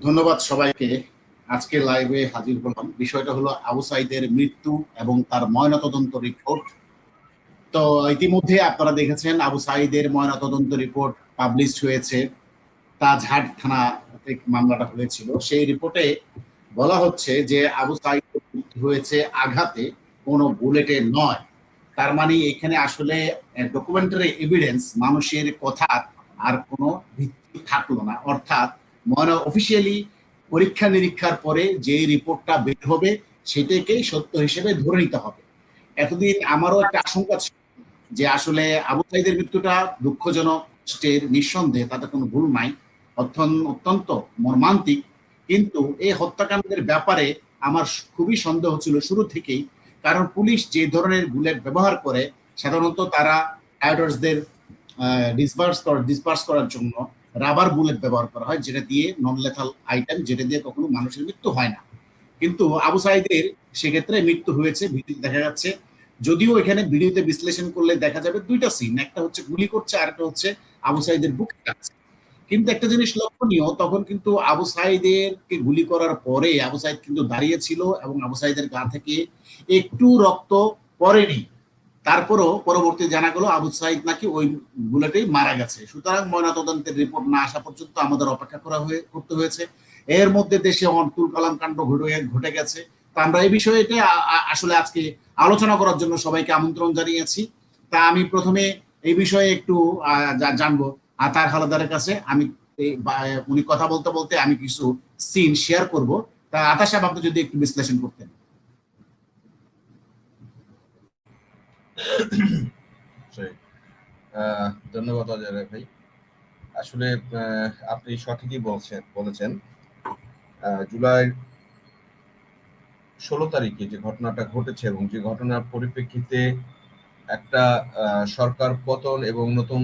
ধন্যবাদ সবাইকে। আজকে লাইভে হাজির হলাম। বিষয়টা হলো আবু সাঈদের মৃত্যু এবং তার ময়নাতদন্ত রিপোর্ট। তো ইতিমধ্যে আপনারা দেখেছেন আবু সাঈদের ময়নাতদন্ত রিপোর্ট পাবলিশ হয়েছে। তাজহাট থানা থেকে মামলাটা হয়েছিল। সেই রিপোর্টে বলা হচ্ছে যে আবু সাঈদ মৃত্যু হয়েছে আঘাতে, কোনো বুলেটে নয়। তার মানে এখানে আসলে ডকুমেন্টারি এভিডেন্স, মানুষের কথা আর কোনো ভিত্তি থাকলো না। অর্থাৎ অফিসিয়ালি পরীক্ষা নিরীক্ষার পরে যে রিপোর্টটা বের হবে সেটাকেই সত্য হিসেবে ধরে নিতে হবে। এতদিন আমারও একটা আশঙ্কা ছিল যে আসলে আবু সাঈদের মৃত্যুটা দুঃখজনক, কষ্টের, নিঃসন্দেহে তাতে কোনো ভুল নাই, অত্যন্ত মর্মান্তিক। কিন্তু এই হত্যাকাণ্ডের ব্যাপারে আমার খুবই সন্দেহ ছিল শুরু থেকেই। কারণ পুলিশ যে ধরনের বুলেট ব্যবহার করে, সাধারণত তারা রাইডার্সদের ডিসপার্স করার জন্য রাবার বুলেট ব্যবহার করা হয়, যেটা দিয়ে নন লেথাল আইটেম, যেটা দিয়ে কখনো মানুষের মৃত্যু হয় না। কিন্তু আবু সাঈদের সেক্ষেত্রে মৃত্যু হয়েছে, ভিডিওতে দেখা যাচ্ছে। যদিও এখানে ভিডিওতে বিশ্লেষণ করলে দেখা যাবে দুইটা সিন, একটা হচ্ছে গুলি করছে আর একটা হচ্ছে আবু সাঈদের বুকে লাগছে। কিন্তু একটা জিনিস লক্ষণীয়, তখন কিন্তু আবু সাঈদেরকে গুলি করার পরে আবু সাঈদ কিন্তু দাঁড়িয়ে ছিল এবং আবু সাঈদের গা থেকে একটু রক্ত পড়েনি। তারপরও পরবর্তী জানা গেল আবু সাঈদ নাকি ওই বুলেটেই মারা গেছে। সুতরাং ময়নাতদন্তের রিপোর্ট না আসা পর্যন্ত আমাদের অপেক্ষা করতে হয়েছে। এর মধ্যে দেশে তুল কালাম কাণ্ড ঘটে গেছে। তা আমরা এই বিষয়টা আসলে আজকে আলোচনা করার জন্য সবাইকে আমন্ত্রণ জানিয়েছি। তা আমি প্রথমে এই বিষয়ে একটু জানবো আতার হালাদারের কাছে। আমি উনি কথা বলতে বলতে আমি কিছু সিন শেয়ার করব। তা আতা সাহেব, আপনি যদি একটু বিশ্লেষণ করতেন। ধন্যবাদ অজয় ভাই। আসলে আপনি সঠিকই বলেছেন। জুলাই 16 তারিখে যে ঘটনাটা ঘটেছে এবং যে ঘটনার পরিপ্রেক্ষিতে একটা সরকার পতন এবং নতুন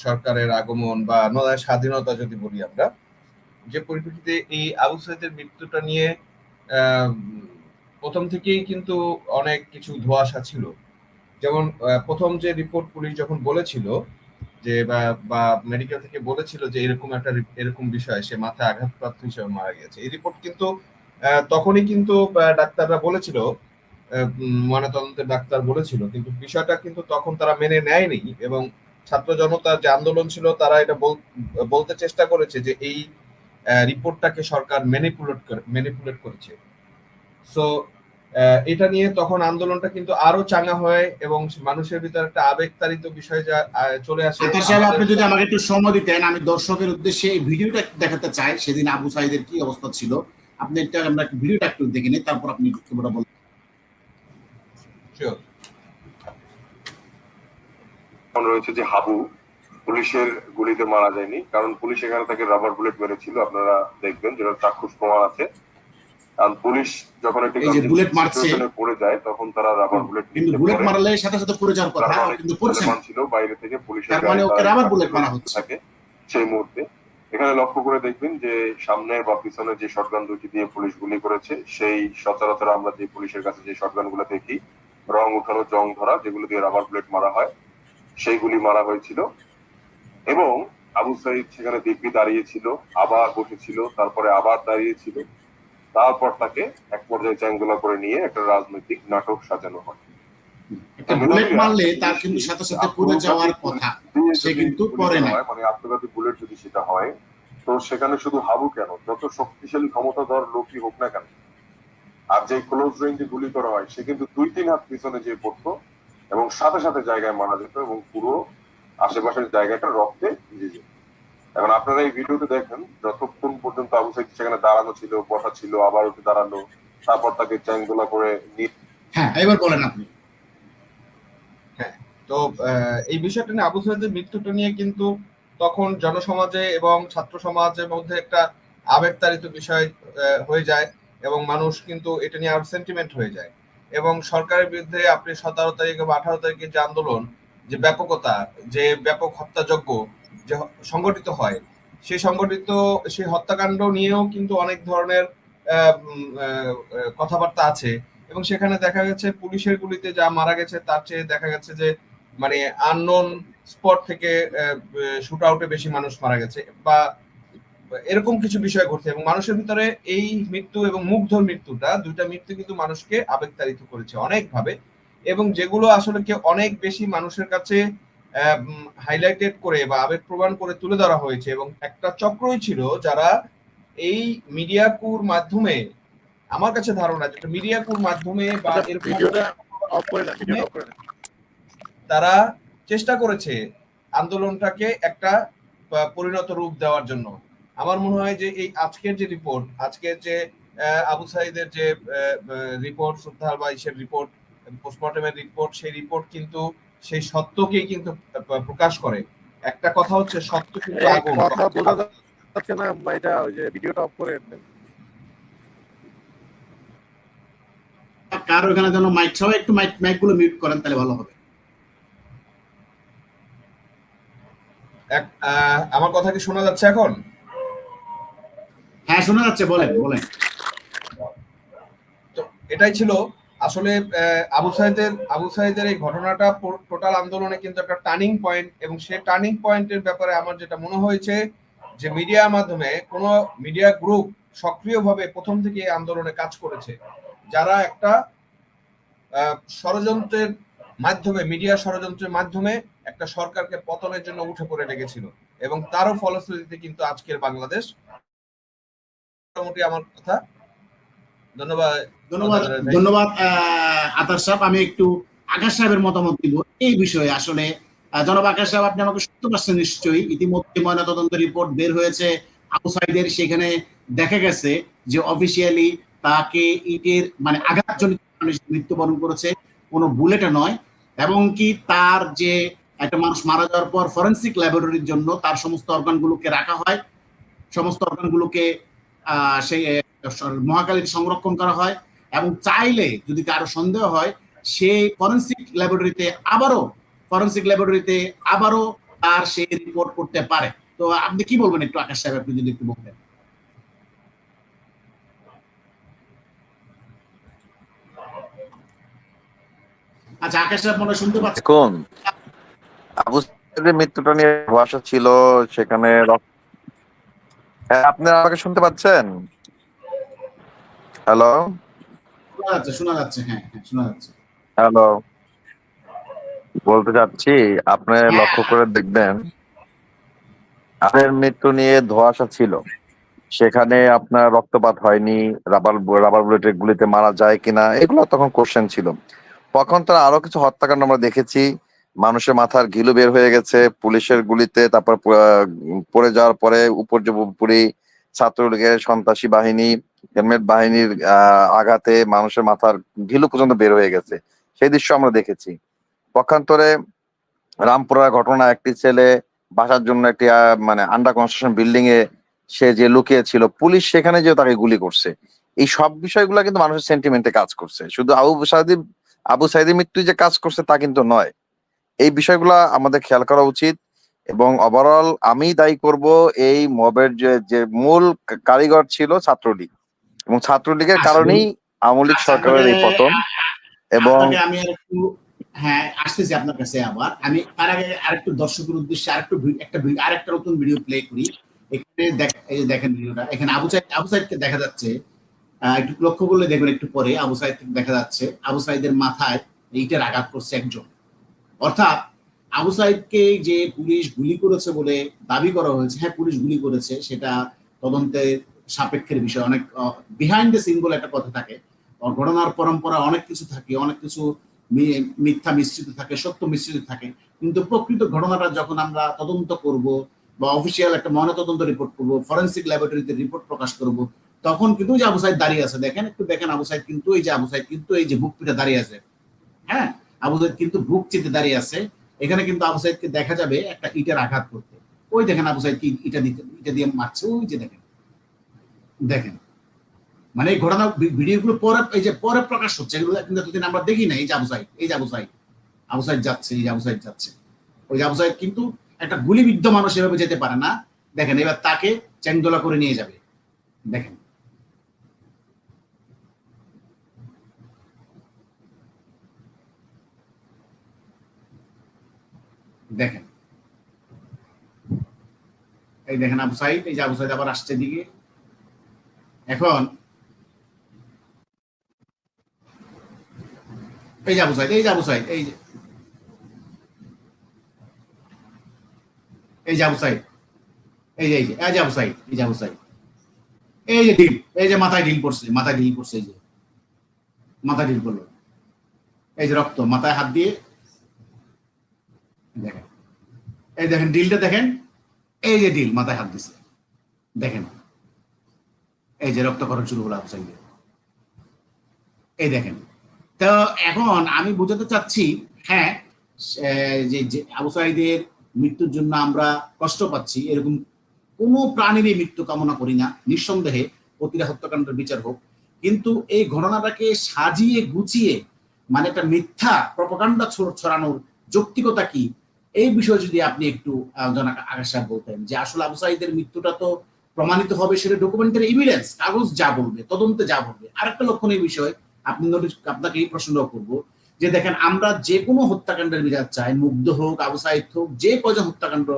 সরকারের আগমন বা নয়া স্বাধীনতা যদি বলি আমরা, যে পরিপ্রেক্ষিতে এই আবু সাঈদের মৃত্যুটা নিয়ে প্রথম থেকেই কিন্তু অনেক কিছু ধোঁয়াশা ছিল। যেমন প্রথম যে রিপোর্ট পুলিশ যখন বলেছিল যে বা মেডিকেল থেকে বলেছিল যে এরকম বিষয়, সে মাথায় আঘাতপ্রাপ্ত হিসেবে মারা গেছে, এই রিপোর্ট কিন্তু তখনই কিন্তু ডাক্তাররা বলেছিল, ময়নাতদন্তের ডাক্তার বলেছিল, কিন্তু বিষয়টা কিন্তু তখন তারা মেনে নেয়নি এবং ছাত্র জনতার যে আন্দোলন ছিল তারা এটা বলতে চেষ্টা করেছে যে এই রিপোর্টটাকে সরকার ম্যানিপুলেট করেছে। সো এটা নিয়ে তখন আন্দোলনটা কিন্তু আরো চাঙ্গা হয় এবং মানুষের ভিতরে একটা আবেগতাড়িত বিষয় যা চলে আসে। আপনি যদি আমাকে একটু সময় দিতেন, আমি দর্শকের উদ্দেশ্যে এই ভিডিওটা দেখাতে চাই, সেদিন আবু সাঈদের কি অবস্থা ছিল। আপনি আমরা ভিডিওটা একটু দেখে নিই, তারপর আপনি বক্তব্যটা বলুন। রয়েছে যে হাবু পুলিশের গুলিতে মারা যায়নি, কারণ পুলিশ এখানে তাকে রাবার বুলেট মেরেছিল। আপনারা দেখবেন যেটা চাক্ষুষ প্রমাণ আছে। কারণ পুলিশ যখন একটি বুলেট মারছে পড়ে যায় তখন তারা রাবার বুলেট, কিন্তু বুলেট মারলে সাথে সাথে পড়ে যাওয়ার কথা, কিন্তু পড়ছে না। ছিল বাইরে থেকে পুলিশের তার মানে ওকে রাবার বুলেট মারা হচ্ছে থাকে সেই মুহূর্তে। এখানে লক্ষ্য করে দেখবেন যে সামনে বা পিছনে যে শটগান দুটি দিয়ে পুলিশ গুলি করেছে, সেই সচরাচর আমরা যে পুলিশের কাছে যে শটগান গুলো দেখি রং উঠানো, জং ধরা, যেগুলো দিয়ে রাবার বুলেট মারা হয়, সেইগুলি মারা হয়েছিল। এবং আবু সাঈদ সেখানে দিব্যি দাঁড়িয়েছিল, আবার বসেছিল, তারপরে আবার দাঁড়িয়েছিল, তারপর তাকে এক পর্যায়ে চ্যাংদোলা করে নিয়ে একটা রাজনৈতিক নাটক সাজানো হয়। বুলেট মারলে তার কিন্তু সাথে সাথে পড়ে যাওয়ার কথা, সে কিন্তু পড়ে না। মানে আত্মঘাতী বুলেট যদি সেটা হয়, তো সেখানে শুধু হাবু কেন, যত শক্তিশালী ক্ষমতাধর লোকই হোক না কেন, আর যে ক্লোজ রেঞ্জে গুলি করা হয় সে কিন্তু 2-3 হাত পিছনে যেয়ে পড়তো এবং সাথে সাথে জায়গায় মারা যেত এবং পুরো আশেপাশের জায়গাটা রক্তে ভিজে যেত। এখন আপনারা এই ভিডিওতে দেখেন যতক্ষণ পর্যন্ত আবু সাঈদ সেখানে দাঁড়ানো ছিল, বসা ছিল, আবার উঠে দাঁড়ানো, তারপর তাকে চ্যাংদোলা করে হ্যাঁ, এবার বলেন আপনি। হ্যাঁ, তো এই বিষয়টা নিয়ে, আবু সাঈদের মৃত্যুটা নিয়ে কিন্তু তখন জনসমাজে এবং ছাত্র সমাজের মধ্যে একটা আবেগতাড়িত বিষয় হয়ে যায় এবং মানুষ কিন্তু এটা নিয়ে আরো সেন্টিমেন্ট হয়ে যায় এবং সরকারের বিরুদ্ধে আপনি 17 তারিখে বা 18 তারিখে যে আন্দোলন, যে ব্যাপকতা, যে ব্যাপক হত্যাযজ্ঞ যে সংগঠিত হয়, সেই হত্যাকাণ্ড নিয়েও কিন্তু অনেক ধরনের কথাবার্তা আছে এবং সেখানে দেখা গেছে পুলিশের গুলিতে যা মারা গেছে তার চেয়ে দেখা গেছে যে মানে আননোন স্পট থেকে শুট আউটে বেশি মানুষ মারা গেছে বা এরকম কিছু বিষয় ঘটছে এবং মানুষের ভিতরে এই মৃত্যু এবং মুগ্ধর মৃত্যুটা, দুইটা মৃত্যু কিন্তু মানুষকে আবেগতাড়িত করেছে অনেক ভাবে, এবং যেগুলো আসলে কেউ অনেক বেশি মানুষের কাছে হাইলাইটেড করে বা আবেগ প্রমাণ করে তুলে ধরা হয়েছে, এবং একটা চক্রই ছিল যারা এই মিডিয়াকুর মাধ্যমে, আমার কাছে ধারণা যেটা মিডিয়াকুর মাধ্যমে বা এরকম ভিডিওটা অফ করে না, ভিডিওটা অফ করে না। তারা চেষ্টা করেছে আন্দোলনটাকে একটা পরিণত রূপ দেওয়ার জন্য। আমার মনে হয় যে এই আজকের যে রিপোর্ট, আজকের যে আবু সাইদের যে রিপোর্ট, শ্রদ্ধার বা ইসের রিপোর্ট, পোস্টমর্টমের রিপোর্ট, সেই রিপোর্ট কিন্তু সেই সত্যকেই কিন্তু প্রকাশ করে। একটা কথা হচ্ছে সত্য কিন্তু এই আগুন। কথা বোঝা যাচ্ছে না, এটা ওই যে ভিডিওটা অফ করে দেন। কার ওখানে যেন মাইক, সবাই একটু মাইক গুলো মিউট করেন, তাহলে ভালো হবে। আমার কথা কি শোনা যাচ্ছে এখন? হ্যাঁ, শোনা যাচ্ছে, বলেন বলেন। তো এটাই ছিল আসলে আবু সাইদের এই ঘটনাটা টোটাল আন্দোলনে কিন্তু একটা টার্নিং পয়েন্ট, এবং সেই টার্নিং পয়েন্টের ব্যাপারে আমার যেটা মনে হয়েছে যে মিডিয়ার মাধ্যমে কোন মিডিয়া গ্রুপ সক্রিয়ভাবে প্রথম থেকে এই আন্দোলনে কাজ করেছে, যারা একটা ষড়যন্ত্রের মাধ্যমে, মিডিয়া ষড়যন্ত্রের মাধ্যমে একটা সরকারকে পতনের জন্য উঠে পড়ে লেগেছিল, এবং তারও ফলশ্রুতিতে কিন্তু আজকের বাংলাদেশ। মোটামুটি আমার কথা। ধন্যবাদ। ধন্যবাদ, ধন্যবাদ আতার সাহেব। আমি একটু আকাশ সাহেবের মতামত দিব এই বিষয়ে। আসলে জনাব আকাশ সাহেব, আপনি আমাকে শুনতে পাচ্ছেন নিশ্চয়ই। ইতিমধ্যে ময়নাতদন্ত রিপোর্ট বের হয়েছে আবু সাইদের। সেখানে দেখা গেছে যে অফিসিয়ালি তাকে ইটের মানে আঘাতজনিত মৃত্যুবরণ করেছে, কোনো বুলেটে নয়। এবং কি তার যে একটা মানুষ মারা যাওয়ার পর ফরেন্সিক ল্যাবরেটরির জন্য তার সমস্ত অর্গানগুলোকে রাখা হয়, সমস্ত অর্গানগুলোকে সেই মহাকালীতে সংরক্ষণ করা হয়, এবং চাইলে যদি কারো সন্দেহ হয় সেই ফরেন্সিক ল্যাবরেটরিতে আবারও তার সেই রিপোর্ট করতে পারে। তো আপনি কি বলবেন একটু আকাশ সাহেব, আপনি যদি একটু বলতেন। আচ্ছা, আকাশ সাহেব মনে হয় শুনতে পাচ্ছেন। দেখুন, আবু সাইদের মৃত্যুটা নিয়ে ধোঁয়াশা ছিল সেখানে। হ্যাঁ, আপনি আমাকে শুনতে পাচ্ছেন? হ্যালো, শোনা যাচ্ছে, শোনা যাচ্ছে, হ্যাঁ হ্যাঁ, শোনা যাচ্ছে। হ্যালো। বলতে চাচ্ছি, আপনি হ্যাঁ, লক্ষ্য করে দেখবেন আপনার মৃত্যু নিয়ে ধোঁয়াশা ছিল, সেখানে আপনার রক্তপাত হয়নি, রাবার বুলেটের গুলিতে মারা যায় কিনা এগুলো তখন কোশ্চেন ছিল। তখন তো আরো কিছু হত্যাকাণ্ড আমরা দেখেছি, মানুষের মাথার ঘিলু বের হয়ে গেছে পুলিশের গুলিতে, তারপর পড়ে যাওয়ার পরে উপর্যুপরি ছাত্রলীগের সন্ত্রাসী বাহিনী, হেলমেট বাহিনীর আঘাতে মানুষের মাথার ঘিলু পর্যন্ত বের হয়ে গেছে, সেই দৃশ্য আমরা দেখেছি। পক্ষান্তরে রামপুরার ঘটনা, একটি ছেলে বাসার জন্য একটি মানে আন্ডার কনস্ট্রাকশন বিল্ডিং এ সে যে লুকিয়ে ছিল, পুলিশ সেখানে যে তাকে গুলি করছে, এই সব বিষয়গুলো কিন্তু মানুষের সেন্টিমেন্টে কাজ করছে। শুধু আবু সাইদের মৃত্যু যে কাজ করছে তা কিন্তু নয়। এই বিষয়গুলা আমাদের খেয়াল করা উচিত, এবং ওভারঅল আমি দায়ী করব এই মবের যে মূল কারিগর ছিল ছাত্রলীগ, এবং ছাত্রলীগের আসলে কারণেই আওয়ামী লীগ আচ্ছা, সরকারের এই পতন। এবং আপনাকে আমি আর একটু, হ্যাঁ আসতেছি আপনার কাছে আবার। আমি তার আগে আরেকটু দর্শকের উদ্দেশ্যে আরেকটা নতুন ভিডিও প্লে করি। এখানে এই যে দেখেন ভিডিওটা, এখানে আবু সাইদকে দেখা যাচ্ছে। একটু লক্ষ্য করলে দেখবেন, একটু পরে আবু সাইদকে দেখা যাচ্ছে আবু সাইদের মাথায় ইটের আঘাত করছে একজন। অর্থাৎ আবু সাইদকে যে পুলিশ গুলি করেছে বলে দাবি করা হয়েছে, হ্যাঁ পুলিশ গুলি করেছে, সেটা তদন্তের সাপেক্ষের বিষয়। অনেক বিহাইন্ড দ্য সিন বলে একটা কথা থাকে, ঘটনার পরম্পরা অনেক কিছু থাকে, অনেক কিছু মিথ্যা মিশ্রিত থাকে, সত্য মিশ্রিত থাকে। কিন্তু প্রকৃত ঘটনাটা যখন আমরা তদন্ত করব বা অফিসিয়াল একটা ময়নাতদন্ত রিপোর্ট করব, ফরেন্সিক ল্যাবরেটরিতে রিপোর্ট প্রকাশ করব, তখন কিন্তু যে আবু সাইদ দাঁড়িয়ে আছে, দেখেন একটু দেখেন, আবু সাইদ কিন্তু এই যে বুক পিঠে দাঁড়িয়ে আছে। হ্যাঁ, আবু সাইদ কিন্তু বুক চিতে দাঁড়িয়ে আছে। এখানে কিন্তু আবু সাইদকে দেখা যাবে একটা ইটের আঘাত করতে। ওই দেখেন আবু সাইদ কি ইটা দিয়ে মারছে, ওই যে দেখেন, দেখেন। মানে এই ঘটনা ভিডিওগুলো পরে, এই যে পরে প্রকাশ হচ্ছে, এগুলো কিন্তু এতদিন আমরা দেখি না। এই যে আবু সাইদ, আবু সাইদ যাচ্ছে, এই যে আবু সাইদ যাচ্ছে। ওই যে আবু সাইদ কিন্তু একটা গুলিবিদ্ধ মানুষ এভাবে যেতে পারে না। দেখেন এবার তাকে চ্যাংদোলা করে নিয়ে যাবে, দেখেন দেখেন। এই দেখেন আবু সাইদ, এই যে আবু সাইদ আবার আসছে দিকে। এখন এই যে আবু সাইদ, এই যে আবু সাইদ, এই যে আবু সাইদ, এই যে আবু সাইদ, এই যে আবু সাইদ, এই যে ঢিল, এই যে মাথায় ঢিল পড়ছে, মাথায় ঢিল পড়ছে, এই যে মাথায় ঢিল পড়লো, এই যে রক্ত, মাথায় হাত দিয়ে দেখেন, এই দেখেন ঢিলটা দেখেন, এই যে ঢিল মাথায় হাত দিছে দেখেন, এই যে রক্তক্ষরণ শুরু হলো আবু সাইদের, এই দেখেন। তো এখন আমি বোঝাতে চাচ্ছি, হ্যাঁ, যে আবু সাইদের মৃত্যুর জন্য আমরা কষ্ট পাচ্ছি, এরকম কোনো প্রাণীরই মৃত্যু কামনা করি না, নিঃসন্দেহে প্রতিটা হত্যাকাণ্ডের বিচার হোক, কিন্তু এই ঘটনাটাকে সাজিয়ে গুছিয়ে মানে একটা মিথ্যা প্রপাগান্ডা ছড়ানোর যৌক্তিকতা কি, এই বিষয়ে যদি আপনি একটু জনাব আকাশ সাহেব বলতেন যে আসলে আবু সাইদের মৃত্যুটা তো প্রমাণিত হবে, সেটা ডকুমেন্টারি এভিডেন্স, কাগজ যা বলবে, তদন্তে যা বলবে। আরেকটা লক্ষণীয় বিষয় আপনি আপনাকে এই প্রশ্নটাও করবো যে দেখেন, আমরা যে কোনো হত্যাকাণ্ডের বিচার চাই, মুগ্ধ হোক, আবু সাইদ হোক, যে কয়জন হত্যাকাণ্ড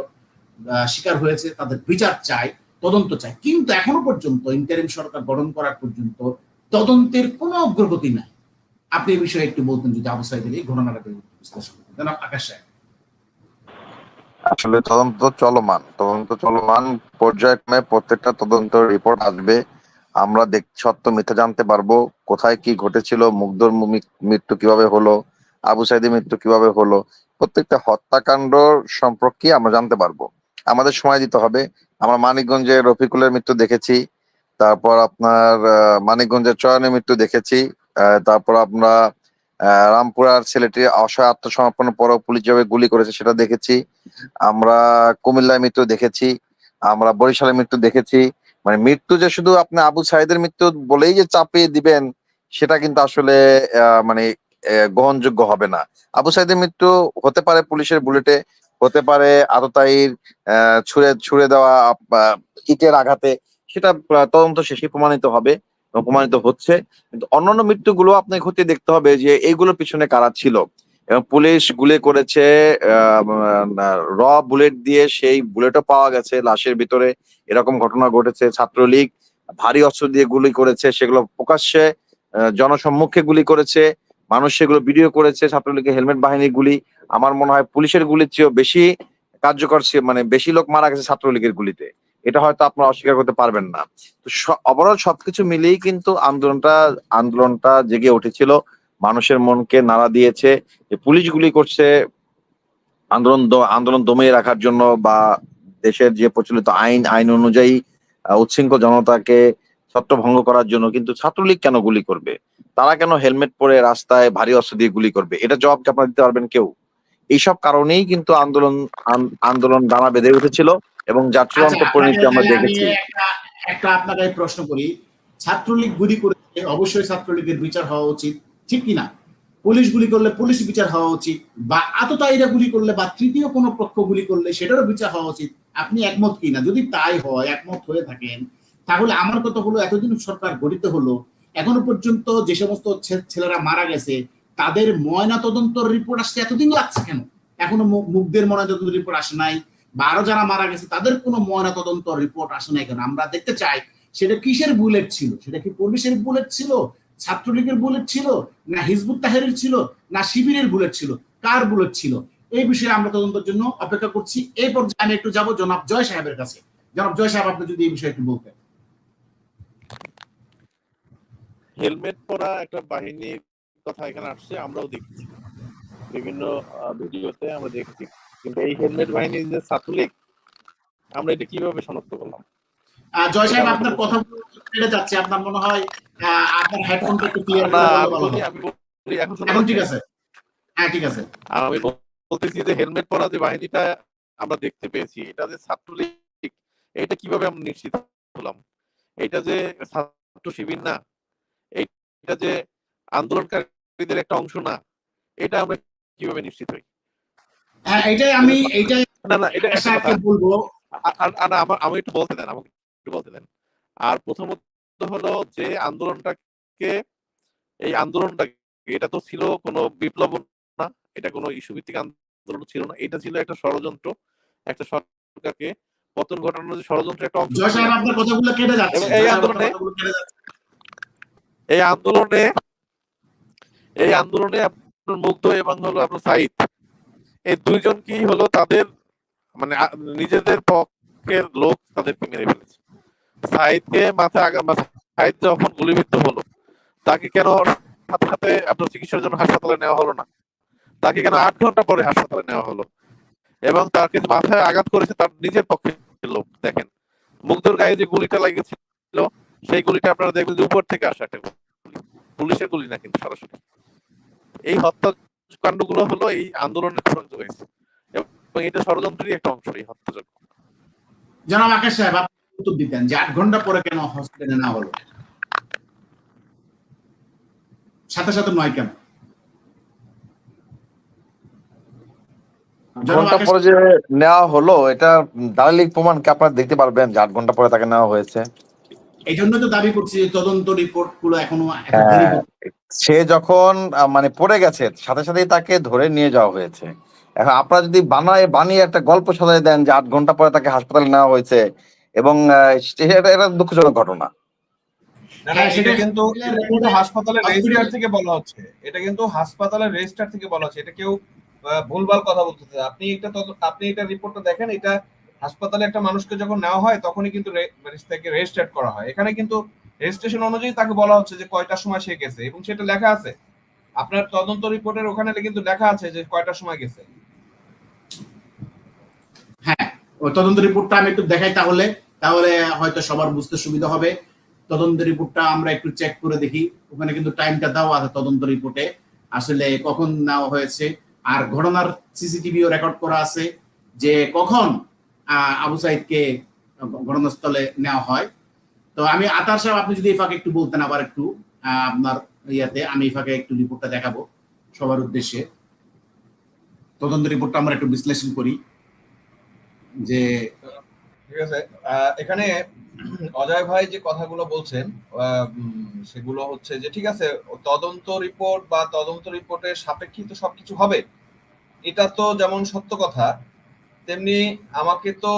শিকার হয়েছে তাদের বিচার চাই, তদন্ত চাই, কিন্তু এখনো পর্যন্ত ইন্টারিম সরকার গঠন করার পর্যন্ত তদন্তের কোনো অগ্রগতি নাই। আপনি এই বিষয়ে একটু বলতেন যদি আবু সাইদের এই ঘটনাটাকে বিশ্লেষণ করতেন। আকাশ সাহেব। আসলে তদন্ত চলমান পর্যায়ক্রমে প্রত্যেকটা তদন্ত রিপোর্ট আসবে, আমরা সত্য মিথ্যা জানতে পারবো, কোথায় কি ঘটেছিল, মুগ্ধর মৃত্যু কিভাবে হলো, আবু সাইদের মৃত্যু কিভাবে হলো, প্রত্যেকটা হত্যাকাণ্ড সম্পর্কে আমরা জানতে পারবো। আমাদের সময় দিতে হবে। আমরা মানিকগঞ্জে রফিকুলের মৃত্যু দেখেছি, তারপর আপনার মানিকগঞ্জের চয়নের মৃত্যু দেখেছি, তারপর আমরা রামপুরার ছেলেটি অসহায় আত্মসমর্পণের পরও পুলিশ যেভাবে গুলি করেছে সেটা দেখেছি, আমরা কুমিল্লার মৃত্যু দেখেছি, আমরা বরিশালের মৃত্যু দেখেছি। মানে মৃত্যু যে শুধু আপনি আবু সাইদের মৃত্যু বলেই যে চাপিয়ে দিবেন, সেটা কিন্তু আসলে মানে গ্রহণযোগ্য হবে না। আবু সাইদের মৃত্যু হতে পারে পুলিশের বুলেটে, হতে পারে আততায়ীর ছুড়ে দেওয়া ইটের আঘাতে, সেটা তদন্ত শেষে প্রমাণিত হবে, প্রমাণিত হচ্ছে। কিন্তু অন্যান্য মৃত্যুগুলো আপনাকে খতিয়ে দেখতে হবে যে এইগুলোর পিছনে কারা ছিল। এবং পুলিশ গুলি করেছে র বুলেট দিয়ে, সেই বুলেটও পাওয়া গেছে লাশের ভিতরে, এরকম ঘটনা ঘটেছে। ছাত্রলীগ ভারী অস্ত্র দিয়ে গুলি করেছে, সেগুলো প্রকাশ্যে জনসম্মুখে গুলি করেছে, মানুষ সেগুলো ভিডিও করেছে। ছাত্রলীগের হেলমেট বাহিনীর গুলি আমার মনে হয় পুলিশের গুলির চেয়েও বেশি কার্যকর, মানে বেশি লোক মারা গেছে ছাত্রলীগের গুলিতে, এটা হয়তো আপনারা অস্বীকার করতে পারবেন না। তো ওভারঅল সবকিছু মিলিয়েই কিন্তু আন্দোলনটা জেগে উঠেছিল, মানুষের মনকে নাড়া দিয়েছে। যে পুলিশ গুলি করছে আন্দোলন দমিয়ে রাখার জন্য, বা দেশের যে প্রচলিত আইন অনুযায়ী উচ্ছৃঙ্খল জনতাকে ছত্রভঙ্গ করার জন্য, কিন্তু ছাত্রলীগ কেন গুলি করবে? তারা কেন হেলমেট পরে রাস্তায় ভারী অস্ত্র দিয়ে গুলি করবে? এটা জবাব কি আপনারা দিতে পারবেন কেউ? এইসব কারণেই কিন্তু আন্দোলন দানা বেঁধে উঠেছিল, এবং যার চূড়ান্ত পরিণতি আমরা দেখেছি। একটা আপনাকে প্রশ্ন করি, ছাত্রলীগ গুলি করেছে, অবশ্যই ছাত্রলীগের বিচার হওয়া উচিত, ঠিক কিনা? পুলিশ গুলি করলে পুলিশ বিচার হওয়া উচিত, বা আততায়ীরা গুলি করলে বা তৃতীয় কোনো পক্ষ গুলি করলে সেটারও বিচার হওয়া উচিত। আপনি একমত কিনা? যদি তাই হয়, একমত হয়ে থাকেন, তাহলে আমার কথা হলো, এতদিন সরকার গঠিত হলো, এখনো পর্যন্ত যে সমস্ত ছেলেরা মারা গেছে তাদের ময়না তদন্তর রিপোর্ট আসতে এতদিন লাগছে কেন? এখনো মুগ্ধের ময়না তদন্ত রিপোর্ট আসে নাই, বা আরো যারা মারা গেছে তাদের কোনো ময়না তদন্ত রিপোর্ট আসে নাই কেন? আমরা দেখতে চাই সেটা কিসের বুলেট ছিল, সেটা কি পুলিশের বুলেট ছিল, ছাত্রলীগের বুলেট ছিল, না হিজবুত তাহরির ছিল, না শিবিরের বুলেট ছিল, কার বুলেট ছিল? এই বিষয়ে আমরা তদন্তের জন্য অপেক্ষা করছি। এই পর্যায়ে আমি একটু যাবো জনাব জয় সাহেবের কাছে। জনাব জয় সাহেব, আপনি যদি এই বিষয়ে একটু বলতেন। হেলমেট পরা একটা বাহিনীর কথা এখানে আসছে, আমরাও দেখছি বিভিন্ন ভিডিওতে আমরা দেখছি, কিন্তু এই হেলমেট বাহিনীর যে ছাত্রলীগ, আমরা এটা কিভাবে শনাক্ত করলাম? জয় সাহেব, আপনার কথা কেটে যাচ্ছে, আপনার মনে হয় আপনার হেডফোনটা একটু ক্লিয়ার করে বললে ভালো হয়। আমি বলি, এখন ঠিক আছে? হ্যাঁ, ঠিক আছে। আমি বলতেছি যে হেলমেট পরা যে বাহিনীটা আমরা দেখতে পেয়েছি, এটা যে ছাত্রলীগ, এটা কিভাবে আমরা নিশ্চিত হলাম? এটা যে ছাত্র শিবির না, এটা যে আন্দোলনকারীদের একটা অংশ না, এটা আমরা কিভাবে নিশ্চিত হই? হ্যাঁ, এইটাই না এটা একটা কথা বলবো। আমি একটু বলতে দেন, আমাকে একটু বলতে দেন। আর প্রথমত হলো যে এই আন্দোলনটা এটা তো ছিল কোনো বিপ্লব না, এটা কোনো ইস্যু ভিত্তিক আন্দোলন ছিল না, এটা ছিল একটা ষড়যন্ত্র, একটা সরকারকে পতন ঘটানোর যে ষড়যন্ত্র একটা অংশ জয় ছিল। সাহেব, আপনার কথাগুলো কেটে যাচ্ছে। এবং এই আন্দোলনে আপনার মুগ্ধ এবং হলো আপনার সাইদ, এই দুইজনকেই হলো তাদের মানে নিজেদের পক্ষের লোক তাদেরকে মেরে ফেলেছে। সাইদকে মাথায় সাইদ যখন গুলিবিদ্ধ হলো, তাকে কেন সাথে সাথে আপনার চিকিৎসার জন্য হাসপাতালে নেওয়া হলো না? তাকে কেন 8 ঘন্টা পরে হাসপাতালে নেওয়া হলো? এবং তাকে মাথায় আঘাত করেছে তার নিজের পক্ষের লোক। দেখেন, মুগ্ধর গায়ে যে গুলিটা লাগিয়েছিল, সেই গুলিটা আপনারা দেখবেন যে উপর থেকে আসা একটা গুলি, পুলিশের গুলি না কিন্তু সরাসরি। এই হত্যাকাণ্ডগুলো হলো এই আন্দোলনের খরচ হয়েছে এবং এটা ষড়যন্ত্রেরই একটা অংশ, এই হত্যাযজ্ঞ। জনাব আকাশ সাহেব, আপনি উত্তর দিতেন যে 8 ঘন্টা পরে কেন হসপিটালে না হলো, সাথে সাথে নয় কেন? ঘন্টা পরে যে নেওয়া হলো, এটা দালিলিক প্রমাণ কি আপনারা দেখতে পারবেন যে 8 ঘন্টা পরে তাকে নেওয়া হয়েছে? এই জন্য তো দাবি করছি যে তদন্ত রিপোর্ট গুলো এখনো এত দেরি করছে। সে যখন মানে পড়ে গেছে, সাথে সাথেই তাকে ধরে নিয়ে যাওয়া হয়েছে। এখন আপনারা যদি বানিয়ে একটা গল্প সাজায় দেন যে 8 ঘন্টা পরে তাকে হাসপাতালে নেওয়া হয়েছে, এবং এটা দুঃখজনক ঘটনা। এটা কিন্তু হাসপাতালের রেজিস্ট্রার থেকে বলা হচ্ছে, এটা কিন্তু হাসপাতালের রেজিস্ট্রার থেকে বলা হচ্ছে, এটা কেউ ভুলভাল কথা বলতেছে। আপনি এটা রিপোর্টটা দেখেন, এটা হাসপাতালে একটা মানুষকে যখন নেওয়া হয় তখনই কিন্তু তাকে রেজিস্ট্রেট করা হয়। এখানে কিন্তু রেজিস্ট্রেশন অনুযায়ী তাকে বলা হচ্ছে যে কয়টার সময় সে গেছে, এবং সেটা লেখা আছে আপনার তদন্ত রিপোর্টের ওখানে কিন্তু লেখা আছে যে কয়টার সময় গেছে। হ্যাঁ, ওই তদন্ত রিপোর্টটা আমি একটু দেখাই, তাহলে হয়তো সবার বুঝতে সুবিধা হবে। তদন্ত রিপোর্টটা আমরা একটু চেক করে দেখি, ওখানে কিন্তু টাইমটা দেওয়া আছে তদন্ত রিপোর্টে, আসলে কখন নেওয়া হয়েছে। আর ঘটনার সিসিটিভিও রেকর্ড করা আছে যে কখন আবু সাইদকে ঘটনাস্থলে নেওয়া হয়। তো আমি আতার সাহেব, আপনি যদি এই ফাঁকে একটু বলতেন আবার একটু আপনার ইয়াতে, আমি এই ফাঁকে একটু রিপোর্টটা দেখাবো সবার উদ্দেশ্যে। তদন্ত রিপোর্টটা আমরা একটু বিশ্লেষণ করি যে ঠিক আছে। এখানে অজয় ভাই যে কথাগুলো বলছেন সেগুলো হচ্ছে যে ঠিক আছে, তদন্ত রিপোর্ট বা তদন্ত রিপোর্টের সাপেক্ষে তো সবকিছু হবে, এটা তো যেমন সত্য কথা, তেমনি আমাকে তো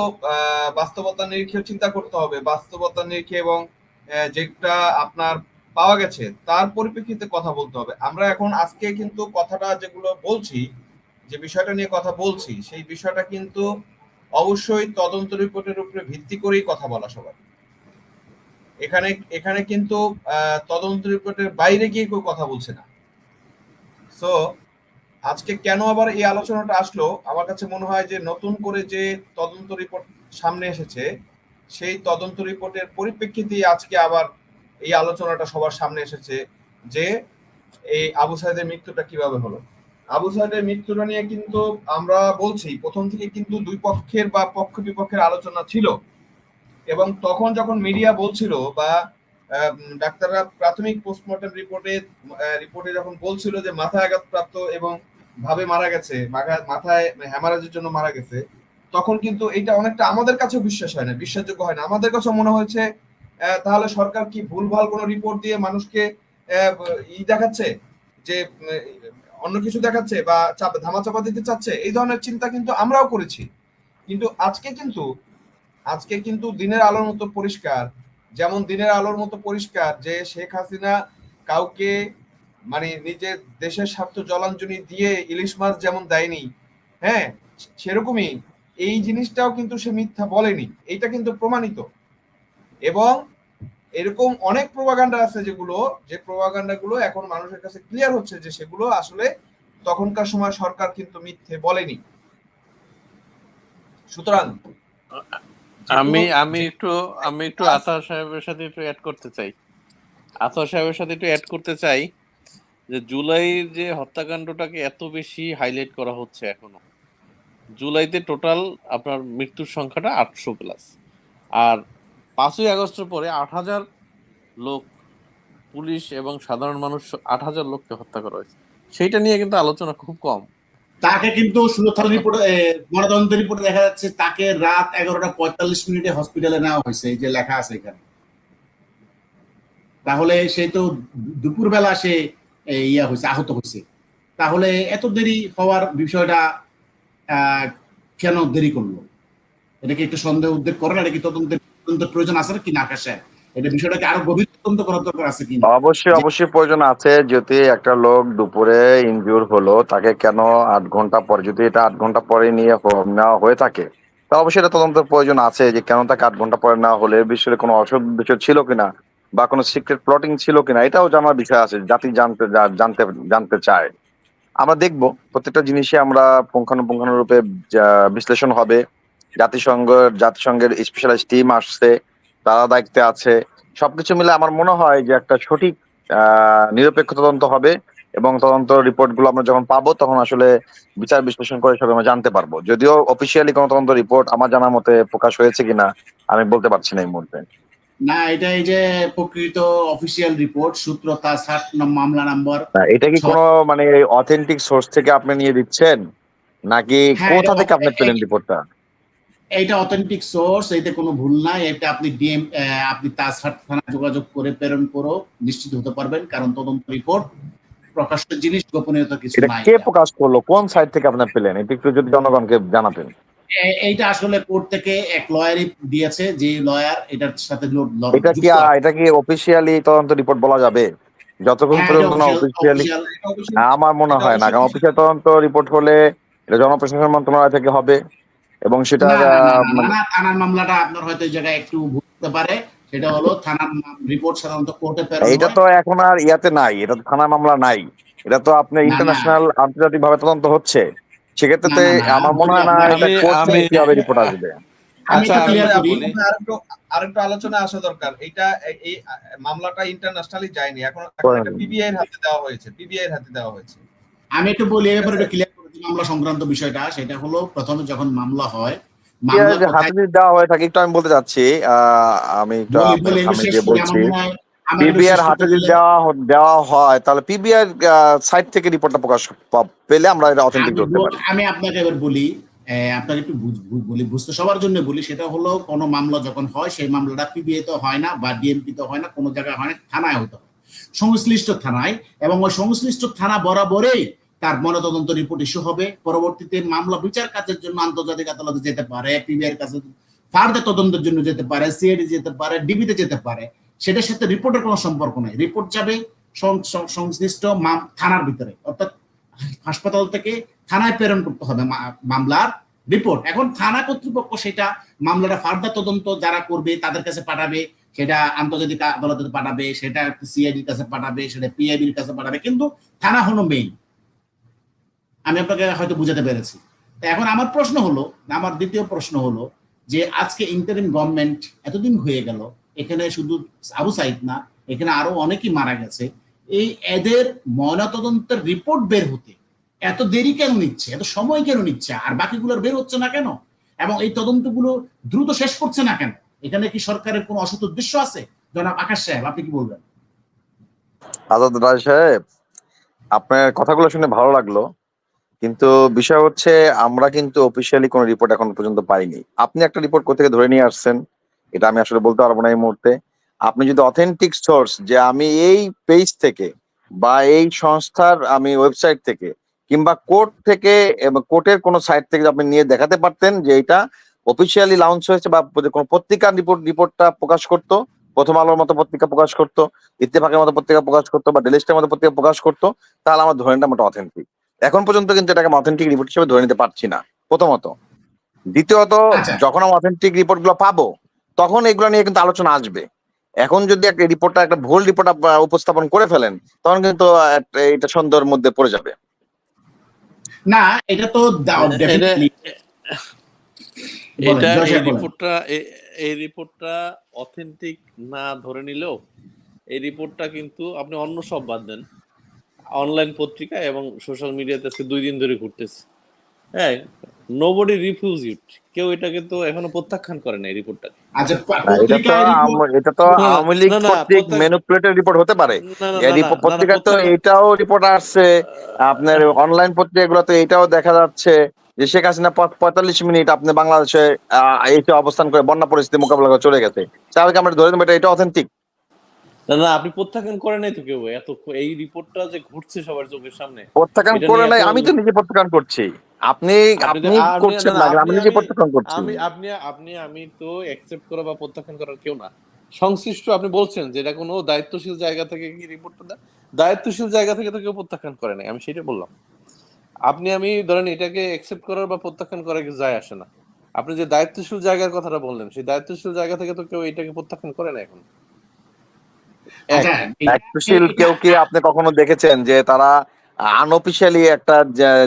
বাস্তবতা নিরীক্ষে চিন্তা করতে হবে। বাস্তবতা নিরীক্ষে এবং যেটা আপনার পাওয়া গেছে তার পরিপ্রেক্ষিতে কথা বলতে হবে। আমরা এখন আজকে কিন্তু কথাটা যেগুলো বলছি, যে বিষয়টা নিয়ে কথা বলছি, সেই বিষয়টা কিন্তু অবশ্যই তদন্ত রিপোর্টের উপরে ভিত্তি করেই কথা বলা সবার। এখানে কিন্তু তদন্ত রিপোর্টের বাইরে গিয়ে কেউ কথা বলছে না। সো আজকে কেন আবার এই আলোচনাটা আসলো, আমার কাছে মনে হয় যে নতুন করে যে তদন্ত রিপোর্ট সামনে এসেছে, সেই তদন্ত রিপোর্টের পরিপ্রেক্ষিতে আজকে আবার এই আলোচনাটা সবার সামনে এসেছে যে এই আবু সাইদের মৃত্যুটা কিভাবে হলো। আবু সাইদের মৃত্যুটা নিয়ে কিন্তু আমরা বলছি প্রথম থেকে কিন্তু দুই পক্ষের বা পক্ষ বিপক্ষের আলোচনা ছিল, এবং তখন যখন মিডিয়া বলছিল বা ডাক্তাররা প্রাথমিক পোস্টমর্টম রিপোর্টে যখন বলছিল যে মাথায় আঘাতপ্রাপ্ত এবং ভাবে মারা গেছে, মাথায় হ্যামারেজের জন্য মারা গেছে, তখন কিন্তু এটা অনেকটা আমাদের কাছেও বিশ্বাসযোগ্য হয় না। আমাদের কাছে মনে হয়েছে তাহলে সরকার কি ভুলভাল কোনো রিপোর্ট দিয়ে মানুষকে দেখাচ্ছে, যে অন্য কিছু দেখাচ্ছে বা ধামাচাপা দিতে চাচ্ছে, এই ধরনের চিন্তা কিন্তু আমরাও করেছি। কিন্তু আজকে কিন্তু দিনের আলোর মতো পরিষ্কার, যেমন দিনের আলোর মতো পরিষ্কার যে শেখ হাসিনা কাউকে মানে নিজের দেশের স্বার্থ জলাঞ্জলি দিয়ে ইলিশ মাছ যেমন দেয়নি, হ্যাঁ, সেরকমই এই জিনিসটাও কিন্তু সে মিথ্যা বলেনি, এইটা কিন্তু প্রমাণিত। এবং এরকম অনেক প্রোপাগান্ডা আছে যে প্রোপাগান্ডাগুলো এখন মানুষের কাছে ক্লিয়ার হচ্ছে যে সেগুলো আসলে তখনকার সময় সরকার কিন্তু মিথ্যে বলেনি। সুতরাং আমি একটু আতার সাহেবের সাথে একটু অ্যাড করতে চাই যে জুলাইয়ের যে হত্যাকাণ্ডটাকে এত বেশি হাইলাইট করা হচ্ছে এখনো। জুলাইতে টোটাল আপনার মৃত্যুর সংখ্যাটা 800+, আর 5ই আগস্টের পরে 8,000 লোক, পুলিশ এবং সাধারণ মানুষ 8,000 লোককে হত্যা করা হয়েছে। সেইটা নিয়ে কিন্তু আলোচনা খুব কম। তাকে কিন্তু সুরতহাল রিপোর্টে, ময়নাতদন্ত রিপোর্টে দেখা যাচ্ছে তাকে রাত 11:45 হসপিটালে নেওয়া হয়েছে, এই যে লেখা আছে এখানে। তাহলে সে তো দুপুরবেলা সে আহত হয়েছে, তাহলে এত দেরি হওয়ার বিষয়টা কেন দেরি করলো? এটা কি একটু সন্দেহ উদ্বেগ করেন? এটা কি তদন্তের প্রয়োজন আছে কি না আকাশ সাহেব? এটা বিষয়টাকে আরো গভীর তদন্ত করার দরকার আছে কিনা? অবশ্যই যে অবশ্যই প্রয়োজন আছে। যদি একটা লোক দুপুরে ইনজিউর হলো, তাকে কেন 8 ঘন্টা পরে, যদি এটা 8 ঘন্টা পরে নেওয়া হয়ে থাকে, তা অবশ্যই এটা তদন্তের প্রয়োজন আছে যে কেন তাকে 8 ঘন্টা পরে নেওয়া হলে, বিষয়ে কোনো অসুখ বিষয় ছিল কিনা বা কোনো সিক্রেট প্লটিং ছিল কিনা, এটাও জানার বিষয় আছে। জাতি জানতে জানতে চায়। আমরা দেখব প্রত্যেকটা জিনিসে আমরা পুঙ্খানুপুঙ্খানুরূপে বিশ্লেষণ হবে। জাতিসংঘের স্পেশালাইজড টিম আসছে, তারা দায়িত্বে আছে। সবকিছু মিলে আমার মনে হয় যে একটা সঠিক নিরপেক্ষ তদন্ত হবে, এবং তদন্ত রিপোর্ট গুলো আমরা যখন পাবো তখন আসলে বিচার বিশ্লেষণ করে সব আমরা জানতে পারবো। যদিও অফিসিয়ালি কোনো তদন্ত রিপোর্ট আমার জানার মতে প্রকাশ হয়েছে কিনা আমি বলতে পারছি না এই মুহূর্তে। না, এটা এই যে প্রকৃত অফিসিয়াল রিপোর্ট, সূত্র তাসাট মামলা নাম্বার এটা কি 6। কোনো মানে অথেন্টিক সোর্স থেকে আপনি নিয়ে দিচ্ছেন, নাকি হ্যাঁ, কোথা থেকে আপনি পেলেন রিপোর্টটা? এটা অথেন্টিক সোর্স, এতে কোনো ভুল নাই। এটা আপনি তাজহাট থানায় যোগাযোগ করে প্রেরণ করে নিশ্চিত হতে পারবেন, কারণ তদন্ত রিপোর্ট প্রকাশের জিনিস, গোপনীয়তা কিছু এটা নাই। কে প্রকাশ করলো, কোন সাইট থেকে আপনি পেলেন, এটা একটু যদি জনগণকে জানাতেন। এইটা আসলে কোর্ট থেকে এক লয়ারই দিয়েছে, যে লয়ার এটার সাথে যুক্ত আছে। এটা কি অফিসিয়ালি তদন্ত রিপোর্ট বলা যাবে? যতক্ষণ হ্যাঁ, এটা পর্যন্ত না অফিসিয়ালি, অফিসিয়াল। এটা অবশ্যই, আমার মনে এটা হয় না, অবশ্যই কারণ অফিসিয়াল তদন্ত রিপোর্ট হলে এটা জনপ্রশাসন মন্ত্রণালয় থেকে হবে, এবং সেটার না, না, না, না, না, মানে না, থানার মামলাটা আপনার হয়তো এই জায়গায় একটু ভুল হতে পারে। সেটা হলো থানার রিপোর্ট সাধারণত কোর্টে প্রেরণ এটা হয়। তো এখন আর ইয়াতে নাই, এটা তো থানা মামলা নাই, এটা তো আপনার না, না, ইন্টারন্যাশনাল আন্তর্জাতিক ভাবে তদন্ত হচ্ছে। সেক্ষেত্রে না, তো না, না, আমার মনে বলি হয় না আপনাকে, এটা আমি কোর্ট আমি থেকে কিভাবে রিপোর্ট আসবে। আমি আচ্ছা একটু আমি ক্লিয়ার ভাই, করি। বলি। আরেকটু আলোচনা আসা দরকার। এই মামলাটা ইন্টারন্যাশনালি যায়নি, এখন এখন এটা পিবিআই এর হাতে দেওয়া হয়েছে, পিবিআই এর হাতে দেওয়া হয়েছে। আমি একটু বলি, এই ঠিক ব্যাপারে আছে। একটু ক্লিয়ার করে দিই মামলা সংক্রান্ত বিষয়টা। সেটা হলো, প্রথমে যখন মামলা হয়, মামলা যে হাতে কোথায়, যদি দেওয়া হয়ে থাকে, একটু আমি বলতে চাচ্ছি, আমি একটু বলি আপনার বলি একটু সামনে শেষ দিয়ে করি, আমার বলছি। মনে হয় আমাকে একটু পিবিআর শেষ হাতে করতে যদি দিলে। দেওয়া হয়, তাহলে পিবিআর সাইট থেকে রিপোর্টটা প্রকাশ পেলে আমরা এটা অথেন্টিক আমি ধরতে পারি। আমি আপনাকে এবার বলি, আপনাকে একটু বলি, বুঝতে সবার জন্য বলি। সেটা হলো, কোনো মামলা যখন হয়, সেই মামলাটা পিবিএ তো হয় না, বা ডিএমপি তো হয় না, কোনো জায়গায় হয় না, থানায় হতে হয়, সংশ্লিষ্ট থানায়। এবং ওই সংশ্লিষ্ট থানা বরাবরই তার ময়নাতদন্ত রিপোর্ট ইস্যু হবে। পরবর্তীতে মামলা বিচার কাজের জন্য আন্তর্জাতিক আদালতে যেতে পারে, পিবিআর কাছে ফার্দার তদন্তের জন্য যেতে পারে, সিআইডি যেতে পারে, ডিবিতে যেতে পারে। সেটার সাথে রিপোর্টের কোনো সম্পর্ক নাই। রিপোর্ট যাবে সংশ্লিষ্ট থানার ভিতরে, অর্থাৎ হাসপাতাল থেকে থানায় প্রেরণ করতে হবে মামলার রিপোর্ট। এখন থানা কর্তৃপক্ষ সেটা মামলাটা ফার্দার তদন্ত যারা করবে তাদের কাছে পাঠাবে, সেটা আন্তর্জাতিক আদালতে পাঠাবে, সেটা সিআইডির কাছে পাঠাবে, সেটা পিআইবির কাছে পাঠাবে, কিন্তু থানা হলো মেইন। আমি আপনাকে হয়তো বুঝাতে পেরেছি। এখন আমার প্রশ্ন হলো, আমার দ্বিতীয় প্রশ্ন হলো, যে আজকে ইন্টারিম গভর্নমেন্ট এতদিন হয়ে গেল, এখানে শুধু আবু সাইদ না, এখানে আরো অনেকেই মারা গেছে, এই এদের ময়নাতদন্তের রিপোর্ট বের হতে এত দেরি কেন নিচ্ছে, এত সময় কেন নিচ্ছে, আর বাকিগুলোর বের হচ্ছে না কেন, এবং এই তদন্তগুলো দ্রুত শেষ করছে না কেন? এখানে কি সরকারের কোনো অসৎ উদ্দেশ্য আছে? জনাব আকাশ সাহেব, আপনি কি বলবেন? আজাদ রায় সাহেব, আপনার কথাগুলো শুনে ভালো লাগলো, কিন্তু বিষয় হচ্ছে আমরা কিন্তু অফিসিয়ালি কোনো রিপোর্ট এখন পর্যন্ত পাইনি। আপনি একটা রিপোর্ট কোথা থেকে ধরে নিয়ে আসছেন, এটা আমি আসলে বলতে পারবো না এই মুহূর্তে। আপনি যদি অথেন্টিক সোর্স, যে আমি এই পেজ থেকে বা এই সংস্থার আমি ওয়েবসাইট থেকে কিংবা কোর্ট থেকে এবং কোর্টের কোনো সাইট থেকে আপনি নিয়ে দেখাতে পারতেন যে এটা অফিসিয়ালি লঞ্চ হয়েছে, বা কোনো পত্রিকার রিপোর্টটা প্রকাশ করতো, প্রথম আলোর মতো পত্রিকা প্রকাশ করতো, ইত্তেফাকের মতো পত্রিকা প্রকাশ করতো, বা ডেলি স্টারের মতো পত্রিকা প্রকাশ করতো, তাহলে আমার ধরে নিতাম ওটা অথেন্টিক। এখন পর্যন্ত কিন্তু এটাকে অথেন্টিক রিপোর্ট হিসেবে ধরে নিতে পারছি না, প্রথমত। দ্বিতীয়ত, আচ্ছা, যখন আমি অথেন্টিক রিপোর্ট গুলো পাবো, তখন এগুলো নিয়ে কিন্তু আলোচনা আসবে। এখন যদি একটা রিপোর্টটা একটা ভুল রিপোর্ট উপস্থাপন করে ফেলেন, তখন কিন্তু এটা সন্দেহের মধ্যে পড়ে যাবে। না, এটা তো এটা ডেফিনেটলি। বলেন, এটা জয় এই সাহেব বলেন। রিপোর্টটা এই রিপোর্টটা অথেন্টিক না ধরে নিলেও, এই রিপোর্টটা কিন্তু আপনি অন্য সব বাদ দেন, অনলাইন পত্রিকা এবং সোশ্যাল মিডিয়াতে আজকে 2 দিন ধরে ঘুরতেছে। হ্যাঁ, নোবডি রিফিউজ ইট, কেউ এটাকে তো এখনো প্রত্যাখ্যান করে না এই রিপোর্টটা। আচ্ছা, না, পত্রিকায় রিপোর্ট। এটা তো না আওয়ামী লীগ না না কর্তৃক ম্যানিপুলেটেড রিপোর্ট হতে পারে। না না না না না না পত্রিকা তো প্রত্যাখ্যান। এটাও রিপোর্ট আসছে, আপনার অনলাইন পত্রিকাগুলোতে এটাও দেখা যাচ্ছে যে শেখ হাসিনা 45 মিনিট আপনি বাংলাদেশে এসে অবস্থান করে বন্যা পরিস্থিতি মোকাবেলা করে চলে গেছে। তাহলে কি আমরা ধরে নেবো এটা অথেন্টিক? না না, আপনি প্রত্যাখ্যান করে নাই তো কেউ এত, এই রিপোর্টটা যে ঘুরছে সবার চোখের সামনে প্রত্যাখ্যান এটা করে নিয়ে নাই, এত আমি তো নিজে প্রত্যাখ্যান করছি। আপনি আপনি আপনি আপনি করছেন না না, না আমি আপনি নিজে আমি প্রত্যাখ্যান করছি। আমি আপনি আপনি আমি তো অ্যাকসেপ্ট করা বা প্রত্যাখ্যান করার কেউ না, সংশ্লিষ্ট আপনি বলছেন যে এটা কোনো দায়িত্বশীল জায়গা থেকে কি রিপোর্টটা দেয়, দায়িত্বশীল জায়গা থেকে তো কেউ প্রত্যাখ্যান করে নাই, আমি সেটা বললাম। আপনি আমি ধরেন এটাকে অ্যাকসেপ্ট করার বা প্রত্যাখ্যান করার কিছু যায় আসে না। আপনি যে দায়িত্বশীল জায়গার কথাটা বললেন, সেই দায়িত্বশীল জায়গা থেকে তো কেউ এটাকে প্রত্যাখ্যান করে না এখন। এক আচ্ছা, দায়িত্বশীল এটা কেউ কি আপনি কখনো দেখেছেন যে তারা আনঅফিসিয়ালি একটা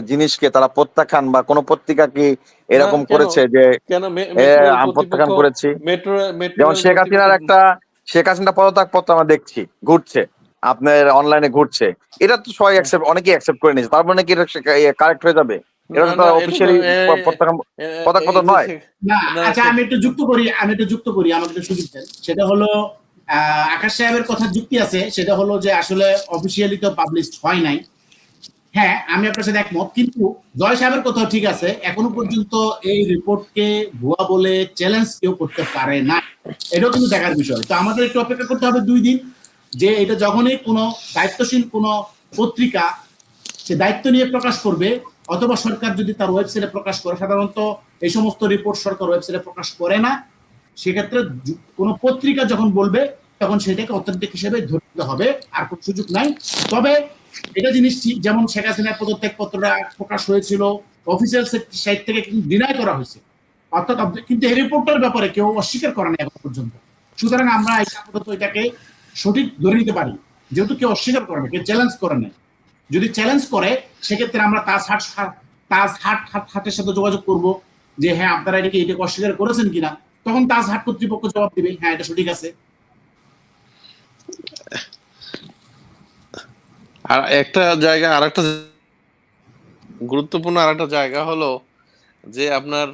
জিনিসকে তারা প্রত্যাখ্যান, বা কোনো পত্রিকা কি না এরকম কেন, করেছে যে কেন মেট্রো রেল আমি কর্তৃপক্ষ, প্রত্যাখ্যান করেছি? মেট্রো যেমন রেল শেখ কর্তৃপক্ষ হাসিনার একটা, শেখ হাসিনা পদত্যাগ পত্র আমরা দেখছি ঘুরছে, আপনার অনলাইনে ঘুরছে, এটা তো সবাই অনেকেই অ্যাকসেপ্ট করে নিয়েছে, তার মানে কি এটা কারেক্ট হয়ে যাবে? এটা না তো না, তার এটা তো অফিসিয়ালি প্রত্যাখ্যান এই পদত্যাগ যে নয়। না, না আচ্ছা আমি একটু যুক্ত করি আমাকে একটু সুযোগ দেন। সেটা হলো আকাশ সাহেবের কথা যুক্তি আছে, সেটা হলো যে আসলে অফিসিয়ালি তো পাবলিশড হয় নাই। হ্যাঁ, আমি আপনার সাথে একমত, কিন্তু জয় সাহেবের কথা ঠিক আছে, এখনো পর্যন্ত এই রিপোর্টকে ভুয়া বলে চ্যালেঞ্জ কেউ করতে পারে না, এটাও কিন্তু দেখার বিষয়। তো আমাদের একটু অপেক্ষা করতে হবে 2 দিন, যে এটা যখনই কোনো দায়িত্বশীল কোনো পত্রিকা সে দায়িত্ব নিয়ে প্রকাশ করবে, অথবা সরকার যদি তার ওয়েবসাইটে প্রকাশ করে, সাধারণত এই সমস্ত রিপোর্ট সরকার ওয়েবসাইটে প্রকাশ করে না, সেক্ষেত্রে কোনো পত্রিকা যখন বলবে তখন সেটাকে অথেন্টিক হিসেবে ধরতে হবে, আর কোনো সুযোগ নাই। তবে এটা জিনিস ঠিক, যেমন শেখ হাসিনার পদত্যাগ পত্রটা প্রকাশ হয়েছিল, অফিসিয়াল সাইট থেকে কিন্তু ডিনাই করা হয়েছে, অর্থাৎ কিন্তু এই রিপোর্টের ব্যাপারে কেউ অস্বীকার করে না এখন পর্যন্ত। সুতরাং আমরা আপাতত এটাকে সঠিক ধরে নিতে পারি, যেহেতু কেউ অস্বীকার করে না, কেউ চ্যালেঞ্জ করে না। যদি চ্যালেঞ্জ করে সেক্ষেত্রে আমরা হাটের সাথে যোগাযোগ করব যে হ্যাঁ আপনারা এটাকে অস্বীকার করেছেন কিনা, তখন তাজ হাট কর্তৃপক্ষ জবাব দিবে হ্যাঁ এটা সঠিক আছে। আর একটা জায়গা, আর একটা গুরুত্বপূর্ণ আর একটা জায়গা হলো যে আপনার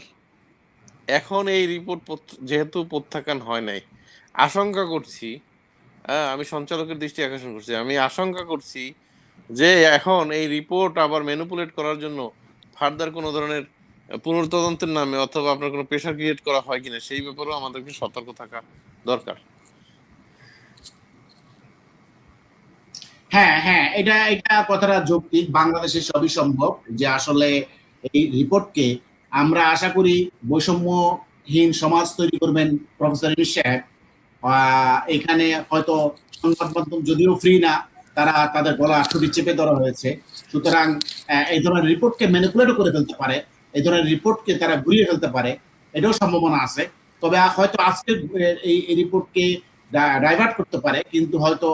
এখন এই রিপোর্ট যেহেতু প্রত্যাখ্যান হয় নাই, আশঙ্কা করছি, আমি সঞ্চালকের দৃষ্টি আকর্ষণ করছি, আমি আশঙ্কা করছি যে এখন এই রিপোর্ট আবার ম্যানিপুলেট করার জন্য ফার্দার কোনো ধরনের পুনর্তদন্তের নামে অথবা আপনার কোনো প্রেশার ক্রিয়েট করা হয় কিনা, সেই ব্যাপারেও আমাদেরকে সতর্ক থাকা দরকার। হ্যাঁ হ্যাঁ, এটা এটা কথাটা যৌক্তিক, বাংলাদেশে সবই সম্ভব, যে আসলে এই রিপোর্টকে আমরা আশা করি বৈষম্যহীন সমাজ তৈরি করবেন প্রফেসর ইউনূস সাহেব। এখানে হয়তো সংবাদ মাধ্যম যদিও ফ্রি না, তারা তাদের গলা আঁটুটি চেপে ধরা হয়েছে, সুতরাং এই ধরনের রিপোর্টকে ম্যানিপুলেটও করে ফেলতে পারে, এই ধরনের রিপোর্টকে তারা ঘুরিয়ে ফেলতে পারে, এটাও সম্ভাবনা আছে। তবে হয়তো আজকে এই রিপোর্টকে ডাইভার্ট করতে পারে, কিন্তু হয়তো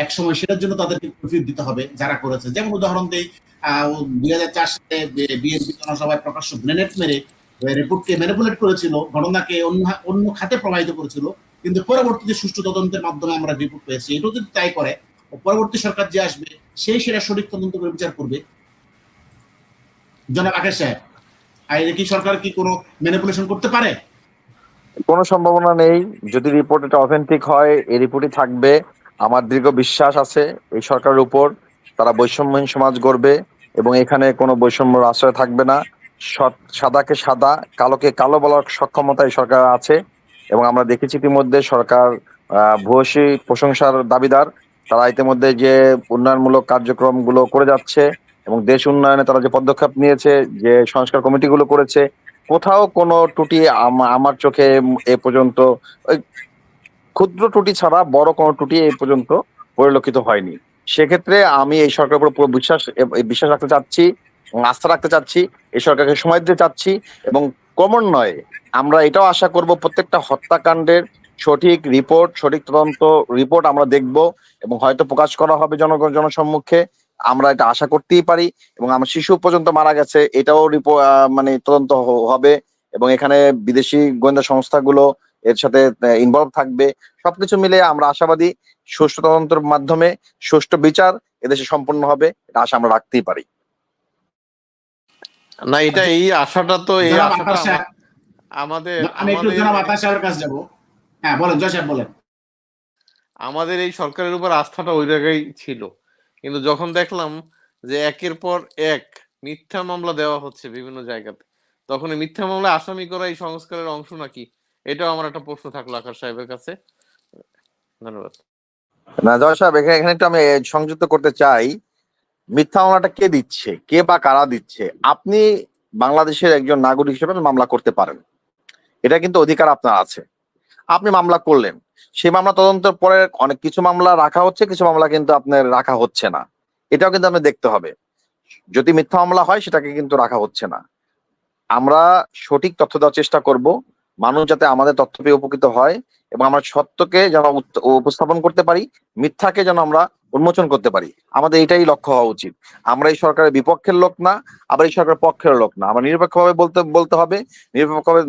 এক সময় সেটার জন্য তাদেরকে প্রফিট দিতে হবে যারা করেছে। যেমন উদাহরণ দিই, 2004 সালে বিএনপি জনসভায় প্রকাশ্য গ্রেনেড মেরে রিপোর্টকে ম্যানিপুলেট করেছিল, ঘটনাকে অন্য খাতে প্রবাহিত করেছিল, কিন্তু পরবর্তীতে সুষ্ঠু তদন্তের মাধ্যমে আমরা রিপোর্ট পেয়েছি। এটাও যদি তাই করে, পরবর্তী সরকার যে আসবে সেই সেটা সঠিক তদন্ত করে বিচার করবে। জনাব আকাশ সাহেব, আর কি সরকার কি কোনো ম্যানিপুলেশন করতে পারে? কোনো সম্ভাবনা নেই। যদি রিপোর্ট এটা অথেন্টিক হয়, এই রিপোর্টই থাকবে। আমার দৃঢ় বিশ্বাস আছে এই সরকারের উপর, তারা বৈষম্যহীন সমাজ গড়বে এবং এখানে কোনো বৈষম্যের আশ্রয় থাকবে না। সাদাকে সাদা, কালোকে কালো বলার সক্ষমতা এই সরকার আছে, এবং আমরা দেখেছি ইতিমধ্যে সরকার ভূয়সী প্রশংসার দাবিদার। তারা ইতিমধ্যে যে উন্নয়নমূলক কার্যক্রমগুলো করে যাচ্ছে এবং দেশ উন্নয়নে তারা যে পদক্ষেপ নিয়েছে, যে সংস্কার কমিটিগুলো করেছে, কোথাও কোনো ত্রুটি আমার চোখে এ পর্যন্ত, ওই ক্ষুদ্র ত্রুটি ছাড়া বড় কোনো ত্রুটি এ পর্যন্ত পরিলক্ষিত হয়নি। সেক্ষেত্রে আমি এই সরকারের উপর পুরো বিশ্বাস রাখতে চাচ্ছি এবং আস্থা রাখতে চাচ্ছি, এই সরকারকে সময় দিতে চাচ্ছি, এবং ক্রমান্বয়ে আমরা এটাও আশা করব প্রত্যেকটা হত্যাকাণ্ডের সঠিক রিপোর্ট, সঠিক তদন্ত রিপোর্ট আমরা দেখব এবং হয়তো প্রকাশ করা হবে জনসম্মুখে। আমরা এটা আশা করতেই পারি, এবং আমার শিশু পর্যন্ত মারা গেছে এটাও মানে তদন্ত হবে, এবং এখানে বিদেশি গোয়েন্দা সংস্থাগুলো এর সাথে ইনভলভ থাকবে। সবকিছু মিলে আমরা আশাবাদী সুষ্ঠু তদন্তের মাধ্যমে সুষ্ঠু বিচার এদেশে সম্পন্ন হবে, এটা আশা আমরা রাখতেই পারি। না এটা এই আশাটা তো, এই জনাব আশাটা আকাশ সাহেব, আমাদের আমি একটু আমাদের জনাব আকাশ সাহেবের কাছে যাবো। হ্যাঁ বলেন জয় সাহেব, বলেন। আমাদের এই সরকারের উপর আস্থাটা ওই জায়গায় ছিল, কিন্তু যখন দেখলাম যে একের পর এক মিথ্যা মামলা দেওয়া হচ্ছে বিভিন্ন জায়গাতে, তখন এই মিথ্যা মামলায় আসামি করা এই সংস্কারের অংশ নাকি, এটাও আমার একটা প্রশ্ন থাকলো আকাশ সাহেবের কাছে। ধন্যবাদ। না জয় সাহেব, এখানে এখানে একটু আমি সংযুক্ত করতে চাই। মিথ্যা মামলাটা কে দিচ্ছে, কে বা কারা দিচ্ছে? আপনি বাংলাদেশের একজন নাগরিক হিসেবে মামলা করতে পারেন, এটা কিন্তু অধিকার আপনার আছে। আপনি মামলা করলেন, সেই মামলা তদন্তের পরে অনেক কিছু মামলা রাখা হচ্ছে, কিছু মামলা কিন্তু আপনার রাখা হচ্ছে না। এটাও কিন্তু আপনার দেখতে হবে। যদি মিথ্যা মামলা হয় সেটাকে কিন্তু রাখা হচ্ছে না। আমরা সঠিক তথ্য দেওয়ার চেষ্টা করব, মানুষ যাতে আমাদের তথ্য পেয়ে উপকৃত হয় এবং আমরা সত্যকে যেন উপস্থাপন করতে পারি, মিথ্যাকে যেন আমরা উন্মোচন করতে পারি। আমাদের এটাই লক্ষ্য হওয়া উচিত। আমরা এই সরকারের বিপক্ষের লোক না, আবার এই সরকারের পক্ষের লোক না। আমরা নিরপেক্ষভাবে বলতে হবে,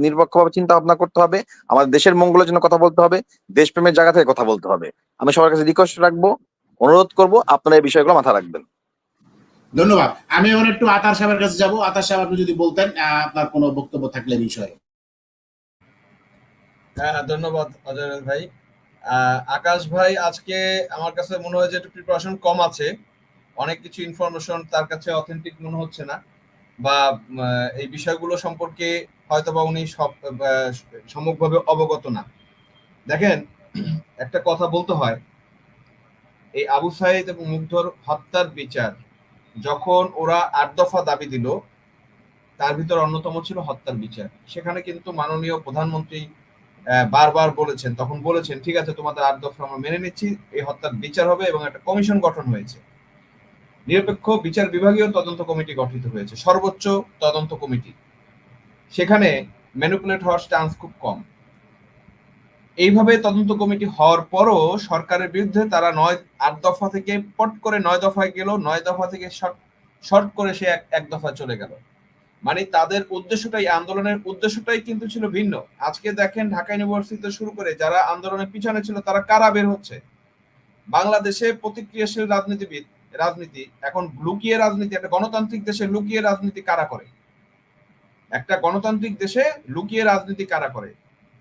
নিরপেক্ষভাবে চিন্তা ভাবনা করতে হবে, আমাদের দেশের মঙ্গলের জন্য কথা বলতে হবে, দেশপ্রেমের জায়গা থেকে কথা বলতে হবে। আমি সবার কাছে রিকোয়েস্ট রাখবো, অনুরোধ করব, আপনারা এই বিষয়গুলো মাথায় রাখবেন। ধন্যবাদ। আমি এখন একটু আতার সাহেবের কাছে যাব। আতার সাহেব, আপনি যদি বলতেন আপনার কোনো বক্তব্য থাকলে বিষয়ে। হ্যাঁ, ধন্যবাদ অজয় ভাই। আকাশ ভাই আজকে আমার কাছে মনে হয় যে একটু প্রিপারেশন কম আছে, অনেক কিছু ইনফরমেশন তার কাছে অথেন্টিক মনে হচ্ছে না, বা এই বিষয়গুলো সম্পর্কে হয়তোবা উনি সম্যকভাবে অবগত না। দেখেন, একটা কথা বলতে হয়, এই আবু সাইদ এবং মুগ্ধর হত্যার বিচার যখন ওরা 8 দফা দাবি দিল, তার ভিতর অন্যতম ছিল হত্যার বিচার। সেখানে কিন্তু মাননীয় প্রধানমন্ত্রী বারবার বলেছেন, তখন বলেছেন ঠিক আছে তোমাদের 8 দফা আমরা মেনে নিচ্ছি, এই হত্যার বিচার হবে, এবং একটা কমিশন গঠন হয়েছে, নিরপেক্ষ বিচার বিভাগীয় তদন্ত কমিটি গঠিত হয়েছে, সর্বোচ্চ তদন্ত কমিটি। সেখানে ম্যানিপুলেট হওয়ার চান্স খুব কম। এইভাবে তদন্ত কমিটি হওয়ার পরও সরকারের বিরুদ্ধে তারা 8 দফা থেকে পট করে 9 দফায় গেল, 9 দফা থেকে শর্ট করে সে এক দফা চলে গেল। মানে তাদের উদ্দেশ্যটাই, আন্দোলনের উদ্দেশ্যটাই কিন্তু ছিল ভিন্ন। আজকে দেখেন ঢাকা ইউনিভার্সিটিতে শুরু করে যারা আন্দোলনের পিছনে ছিল তারা কারা বের হচ্ছে। বাংলাদেশে প্রতিক্রিয়াশীল রাজনীতি এখন লুকিয়ে রাজনীতি, একটা গণতান্ত্রিক দেশে লুকিয়ে রাজনীতি কারা করে? একটা গণতান্ত্রিক দেশে লুকিয়ে রাজনীতি কারা করে?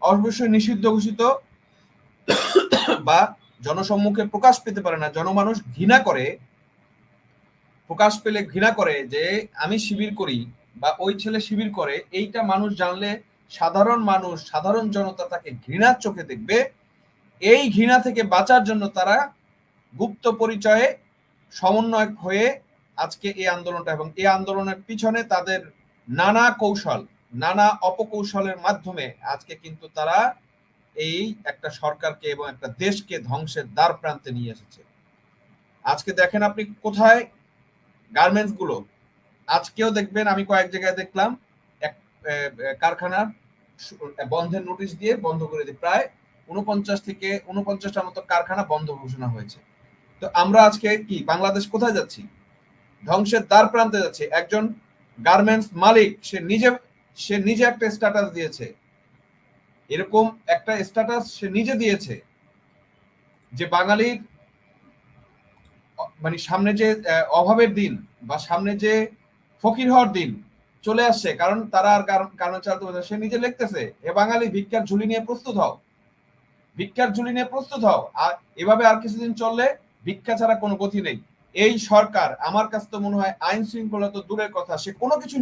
অবশ্যই নিষিদ্ধ ঘোষিত বা জনসম্মুখে প্রকাশ পেতে পারে না, জনমানুষ ঘৃণা করে, প্রকাশ পেলে ঘৃণা করে যে আমি শিবির করি বা ওই ছেলে শিবির করে, এইটা মানুষ জানলে সাধারণ মানুষ, সাধারণ জনতা তাকে ঘৃণার চোখে দেখবে। এই ঘৃণা থেকে বাঁচার জন্য তারা গুপ্ত পরিচয়ে সমন্বয়ক হয়ে আজকে এই আন্দোলনটা, এবং এই আন্দোলনের পিছনে তাদের নানা কৌশল, নানা অপকৌশলের মাধ্যমে আজকে কিন্তু তারা এই একটা সরকারকে এবং একটা দেশকে ধ্বংসের দ্বার প্রান্তে নিয়ে এসেছে। আজকে দেখেন আপনি কোথায় গার্মেন্টস গুলো, আজকেও দেখবেন, আমি কয়েক জায়গায় দেখলাম এক কারখানার বন্ধের নোটিশ দিয়ে বন্ধ করে দিয়ে প্রায় 49টার মতো কারখানা বন্ধ ঘোষণা হয়েছে। তো আমরা আজকে কি বাংলাদেশ কোথায় যাচ্ছি? ধ্বংসের দ্বার প্রান্তে যাচ্ছে। একজন গার্মেন্টস মালিক সে নিজে একটা স্ট্যাটাস দিয়েছে, এরকম একটা স্ট্যাটাস সে নিজে দিয়েছে যে বাঙালির মানে সামনে যে অভাবের দিন বা সামনে যে ফকির হওয়ার দিন চলে আসছে, কারণ তারা আর কারণ চালাতে পারছে, সে নিজে লিখতেছে এ বাঙালি ভিক্ষার ঝুলি নিয়ে প্রস্তুত হও, ভিক্ষার ঝুলি নিয়ে প্রস্তুত হও। আর এভাবে আর কিছুদিন চললে ভিক্ষা ছাড়া কোনো গতি নেই। এই সরকার, আমার কাছে তো মনে হয় আইন শৃঙ্খলা তো দূরের কথা, সে কোনো কিছু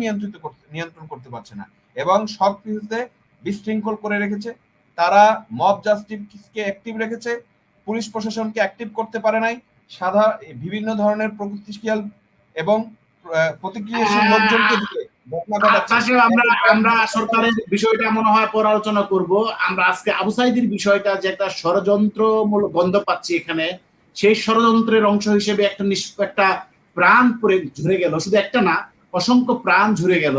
নিয়ন্ত্রণ করতে পারছে না, এবং সব কিছুতে বিশৃঙ্খল করে রেখেছে। তারা মব জাস্টিসকে অ্যাক্টিভ রেখেছে, পুলিশ প্রশাসনকে অ্যাক্টিভ করতে পারে নাই, বিভিন্ন ধরনের প্রগতিশীল এবং প্রতিক্রিয়াশীল লোকজনকে দিয়ে ঘটনা ঘটাচ্ছে। আমরা সরকারের বিষয়টা মনে হয় পর আলোচনা করব। আমরা আজকে আবু সাইদের বিষয়টা যে একটা ষড়যন্ত্রমূলক গন্ধ পাচ্ছি এখানে, সেই ষড়যন্ত্রের অংশ হিসেবে একটা প্রাণ পরে ঝরে গেল, শুধু একটা না, অসংখ্য প্রাণ ঝরে গেল।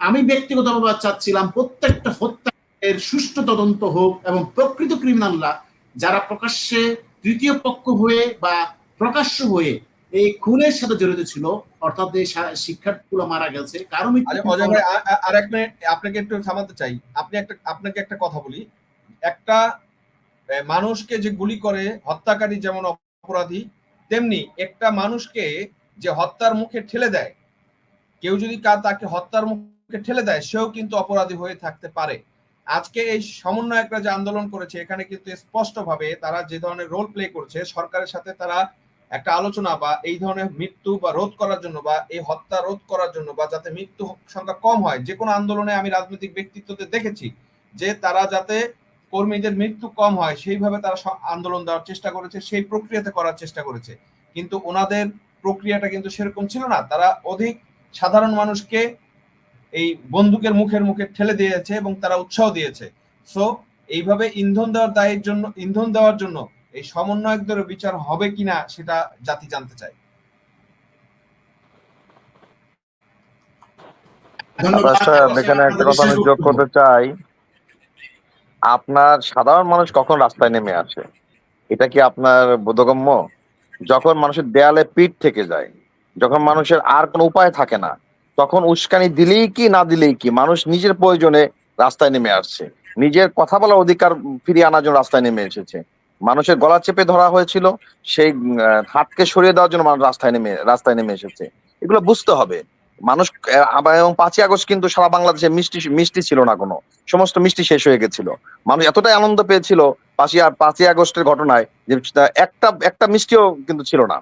আমি ব্যক্তিগতভাবে চাচ্ছিলাম প্রত্যেকটা হত্যার সুষ্ঠু তদন্ত হোক, এবং প্রকৃত ক্রিমিনালরা যারা প্রকাশ্যে তৃতীয় পক্ষ হয়ে বা প্রকাশ্য হয়ে এই খুনের সাথে জড়িত ছিল, অর্থাৎ এই শিক্ষার্থীগুলো মারা গেছে কারণ। অজয় ভাই, আর এক মিনিট আপনাকে একটু থামাতে চাই। আপনাকে একটা কথা বলি, একটা মানুষকে যে গুলি করে হত্যাকারী যেমন অপরাধী, তেমনি একটা মানুষকে যে হত্যার মুখে ঠেলে দেয়, কেউ যদি তাকে হত্যার মুখে ঠেলে দেয়, সেও কিন্তু অপরাধী হয়ে থাকতে পারে। আজকে এই সমন্বয়করা যে আন্দোলন করেছে, এখানে কিন্তু স্পষ্টভাবে তারা যে ধরনের রোল প্লে করছে, সরকারের সাথে তারা একটা আলোচনা বা এই ধরনের মৃত্যু বা রোধ করার জন্য বা এই হত্যা রোধ করার জন্য বা যাতে মৃত্যু সংখ্যা কম হয়, যে কোনো আন্দোলনে আমি রাজনৈতিক ব্যক্তিত্বদের দেখেছি যে তারা যাতে কর্মীদের মৃত্যু কম হয় সেইভাবে তারা আন্দোলন দেওয়ার চেষ্টা করেছে, সেই প্রক্রিয়াতে করার চেষ্টা করেছে। কিন্তু ওনাদের প্রক্রিয়াটা কিন্তু সেরকম ছিল না। তারা অধিক সাধারণ মানুষকে এই বন্দুকের মুখে ঠেলে দিয়েছে এবং তারা উৎসাহ দিয়েছে। সো এইভাবে ইন্ধন দেওয়ার জন্য এই সমন্বয়কদের বিচার হবে কিনা সেটা জাতি জানতে চায়। ধন্যবাদ। এখানে একটা কথা আমি যোগ করতে চাই, আপনার সাধারণ মানুষ কখন রাস্তায় নেমে আসে এটা কি আপনার বোধগম্য? যখন মানুষের দেয়ালে পিঠ থেকে যায়, যখন মানুষের আর কোনো উপায় থাকে না, তখন উস্কানি দিলেই কি না দিলেই কি মানুষ নিজের প্রয়োজনে রাস্তায় নেমে আসছে, নিজের কথা বলার অধিকার ফিরিয়ে আনার জন্য রাস্তায় নেমে এসেছে। মানুষের গলা চেপে ধরা হয়েছিল, সেই হাতকে সরিয়ে দেওয়ার জন্য মানুষ রাস্তায় নেমে এসেছে। এগুলো বুঝতে হবে মানুষ। এবং 5ই আগস্ট কিন্তু সারা বাংলাদেশে মিষ্টি ছিল না, কোনো সমস্ত মিষ্টি শেষ হয়ে গেছিল। মানুষ এতটাই আনন্দ পেয়েছিল 5ই আগস্টের ঘটনায় যে একটা মিষ্টিও কিন্তু ছিল না।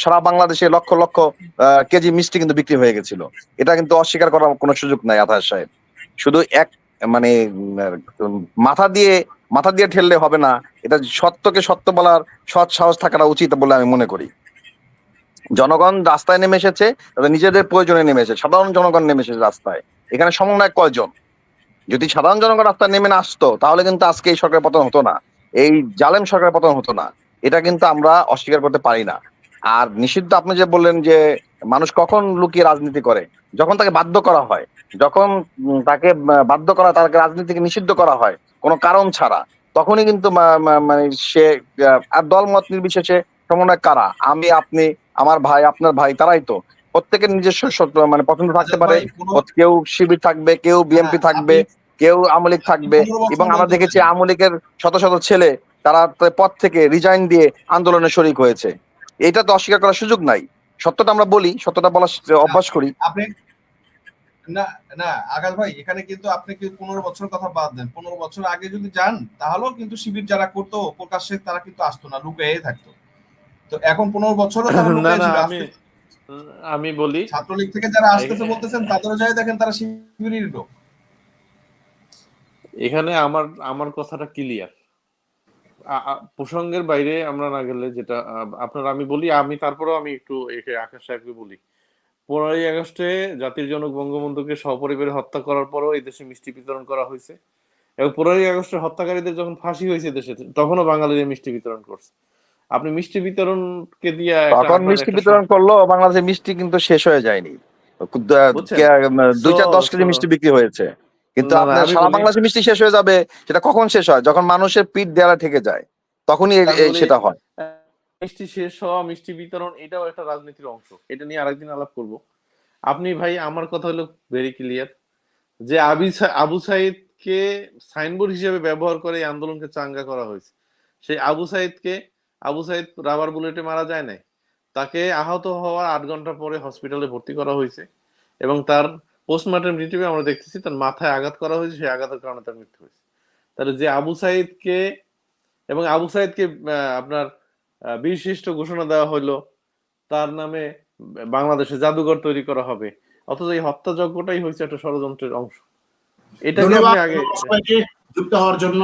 সারা বাংলাদেশে লক্ষ লক্ষ কেজি মিষ্টি কিন্তু বিক্রি হয়ে গেছিল। এটা কিন্তু অস্বীকার করার কোনো সুযোগ নাই আতাহার সাহেব। শুধু মানে মাথা দিয়ে ঠেললে হবে না, এটা সত্যকে সত্য বলার সৎ সাহস থাকাটা উচিত বলে আমি মনে করি। জনগণ রাস্তায় নেমে এসেছে, তাদের নিজেদের প্রয়োজনে নেমে এসেছে, সাধারণ জনগণ নেমে এসেছে রাস্তায়। এখানে সমন্বয় কয়জন? যদি সাধারণ জনগণ রাস্তায় নেমে না আসতো তাহলে কিন্তু আজকে এই সরকারের পতন হতো না, এই জালেম সরকারের পতন হতো না। এটা কিন্তু আমরা অস্বীকার করতে পারি না। আর নিষিদ্ধ, আপনি যে বললেন যে মানুষ কখন লুকিয়ে রাজনীতি করে, যখন তাকে বাধ্য করা হয়, যখন তাকে বাধ্য করা, তাকে রাজনীতিকে নিষিদ্ধ করা হয় কোনো কারণ ছাড়া, তখনই কিন্তু মানে সে আর দলমত নির্বিশেষে সমন্বয় কারা, আমি আপনি আমার ভাই আপনার ভাই, তারাই তো প্রত্যেকের নিজস্ব মানে পছন্দ থাকতে পারে। কেউ শিবির থাকবে, কেউ বিএনপি থাকবে, কেউ আওয়ামী লীগ থাকবে। এবং আমরা দেখেছি আওয়ামী লীগের শত শত ছেলে তারা পদ থেকে রিজাইন দিয়ে আন্দোলনে শরিক হয়েছে। এটা তো অস্বীকার করার সুযোগ নাই। সত্যটা আমরা বলি, সত্যটা বলার অভ্যাস করি। আপনি না আকাশ ভাই, এখানে কিন্তু আপনি কি 15 বছর কথা বাদ দেন, 15 বছর আগে যদি যান তাহলেও কিন্তু শিবির যারা করতো প্রকাশ্যে তারা কিন্তু আসতো না, লুকিয়ে থাকতো। তো এখন 15 বছরও তারা লুকিয়ে ছিল। আমি বলি, ছাত্রলীগ থেকে যারা আসতেছে বলতেছেন তাদেরও যাই দেখেন তারা শিবিরের লোক। এখানে আমার কথাটা ক্লিয়ার। প্রসঙ্গের বাইরে আমরা না গেলে যেটা আপনার আমি বলি, আমি তারপরেও আমি একটু একে আকাশ সাহেবকে বলি, 15ই আগস্টে জাতির জনক বঙ্গবন্ধুকে সপরিবারে হত্যা করার পরও এই দেশে মিষ্টি বিতরণ করা হয়েছে, এবং 15ই আগস্টের হত্যাকারীদের যখন ফাঁসি হয়েছে দেশে, তখনও বাঙালিদের মিষ্টি বিতরণ করছে। আপনি মিষ্টি বিতরণকে দিয়ে তখন মিষ্টি বিতরণ করলো, বাংলাদেশে মিষ্টি কিন্তু শেষ হয়ে যায়নি। 2-10 কেজি মিষ্টি বিক্রি হয়েছে, কিন্তু আপনার সারা বাংলাদেশে মিষ্টি শেষ হয়ে যাবে সেটা কখন শেষ হয়? যখন মানুষের পিঠ দেয়ালে ঠেকে যায়, তখনই সেটা হয়। মিষ্টি শেষ হওয়া, মিষ্টি বিতরণ, এটাও একটা রাজনীতির অংশ। এটা নিয়ে আরেকদিন আলাপ করব। আপনি ভাই, আমার কথা হলো ভেরি ক্লিয়ার যে আবু সাইদকে সাইনবোর্ড হিসেবে ব্যবহার করে এই আন্দোলনকে চাঙ্গা করা হয়েছে। সেই আবু সাইদ রাবার বুলেটে মারা যায় নাই, তাকে আহত হওয়ার 8 ঘন্টা পরে হসপিটালে ভর্তি করা হয়েছে, এবং তার পোস্টমর্টেম রিপোর্টে আমরা দেখতেছি তার মাথায় আঘাত করা হয়েছে, সেই আঘাতের কারণে তার মৃত্যু হয়েছে। তাহলে যে আবু সাইদকে আপনার বীরশ্রেষ্ঠ ঘোষণা দেওয়া হলো, তার নামে বাংলাদেশে জাদুঘর তৈরি করা হবে, অথচ এই হত্যাযজ্ঞটাই হয়েছে একটা ষড়যন্ত্রের অংশ। এটা আগে সবাইকে যুক্ত হওয়ার জন্য।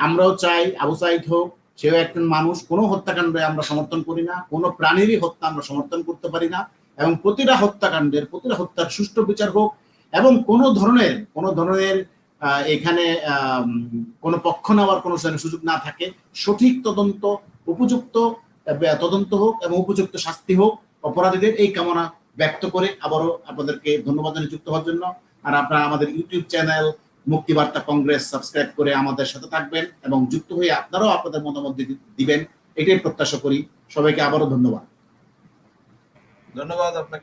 আমরাও চাই আবু সাইদ হোক, সেও একজন মানুষ। কোনো হত্যাকাণ্ডে আমরা সমর্থন করি না, কোনো প্রাণীরই হত্যা আমরা সমর্থন করতে পারি না, এবং প্রতিটা হত্যার সুষ্ঠু বিচার হোক, এবং কোনো ধরনের এখানে কোনো পক্ষ নেওয়ার কোনো সুযোগ না থাকে। সঠিক তদন্ত, উপযুক্ত তদন্ত হোক এবং উপযুক্ত শাস্তি হোক অপরাধীদের, এই কামনা ব্যক্ত করে আবারও আপনাদেরকে ধন্যবাদ জানিয়ে যুক্ত হওয়ার জন্য। আর আপনারা আমাদের ইউটিউব চ্যানেল মুক্তিবার্তা কংগ্রেস সাবস্ক্রাইব করে আমাদের সাথে থাকবেন এবং যুক্ত হয়ে আপনারাও আপনাদের মতামত দিবেন, এটাই প্রত্যাশা করি। সবাইকে আবারও ধন্যবাদ। আপনাকে।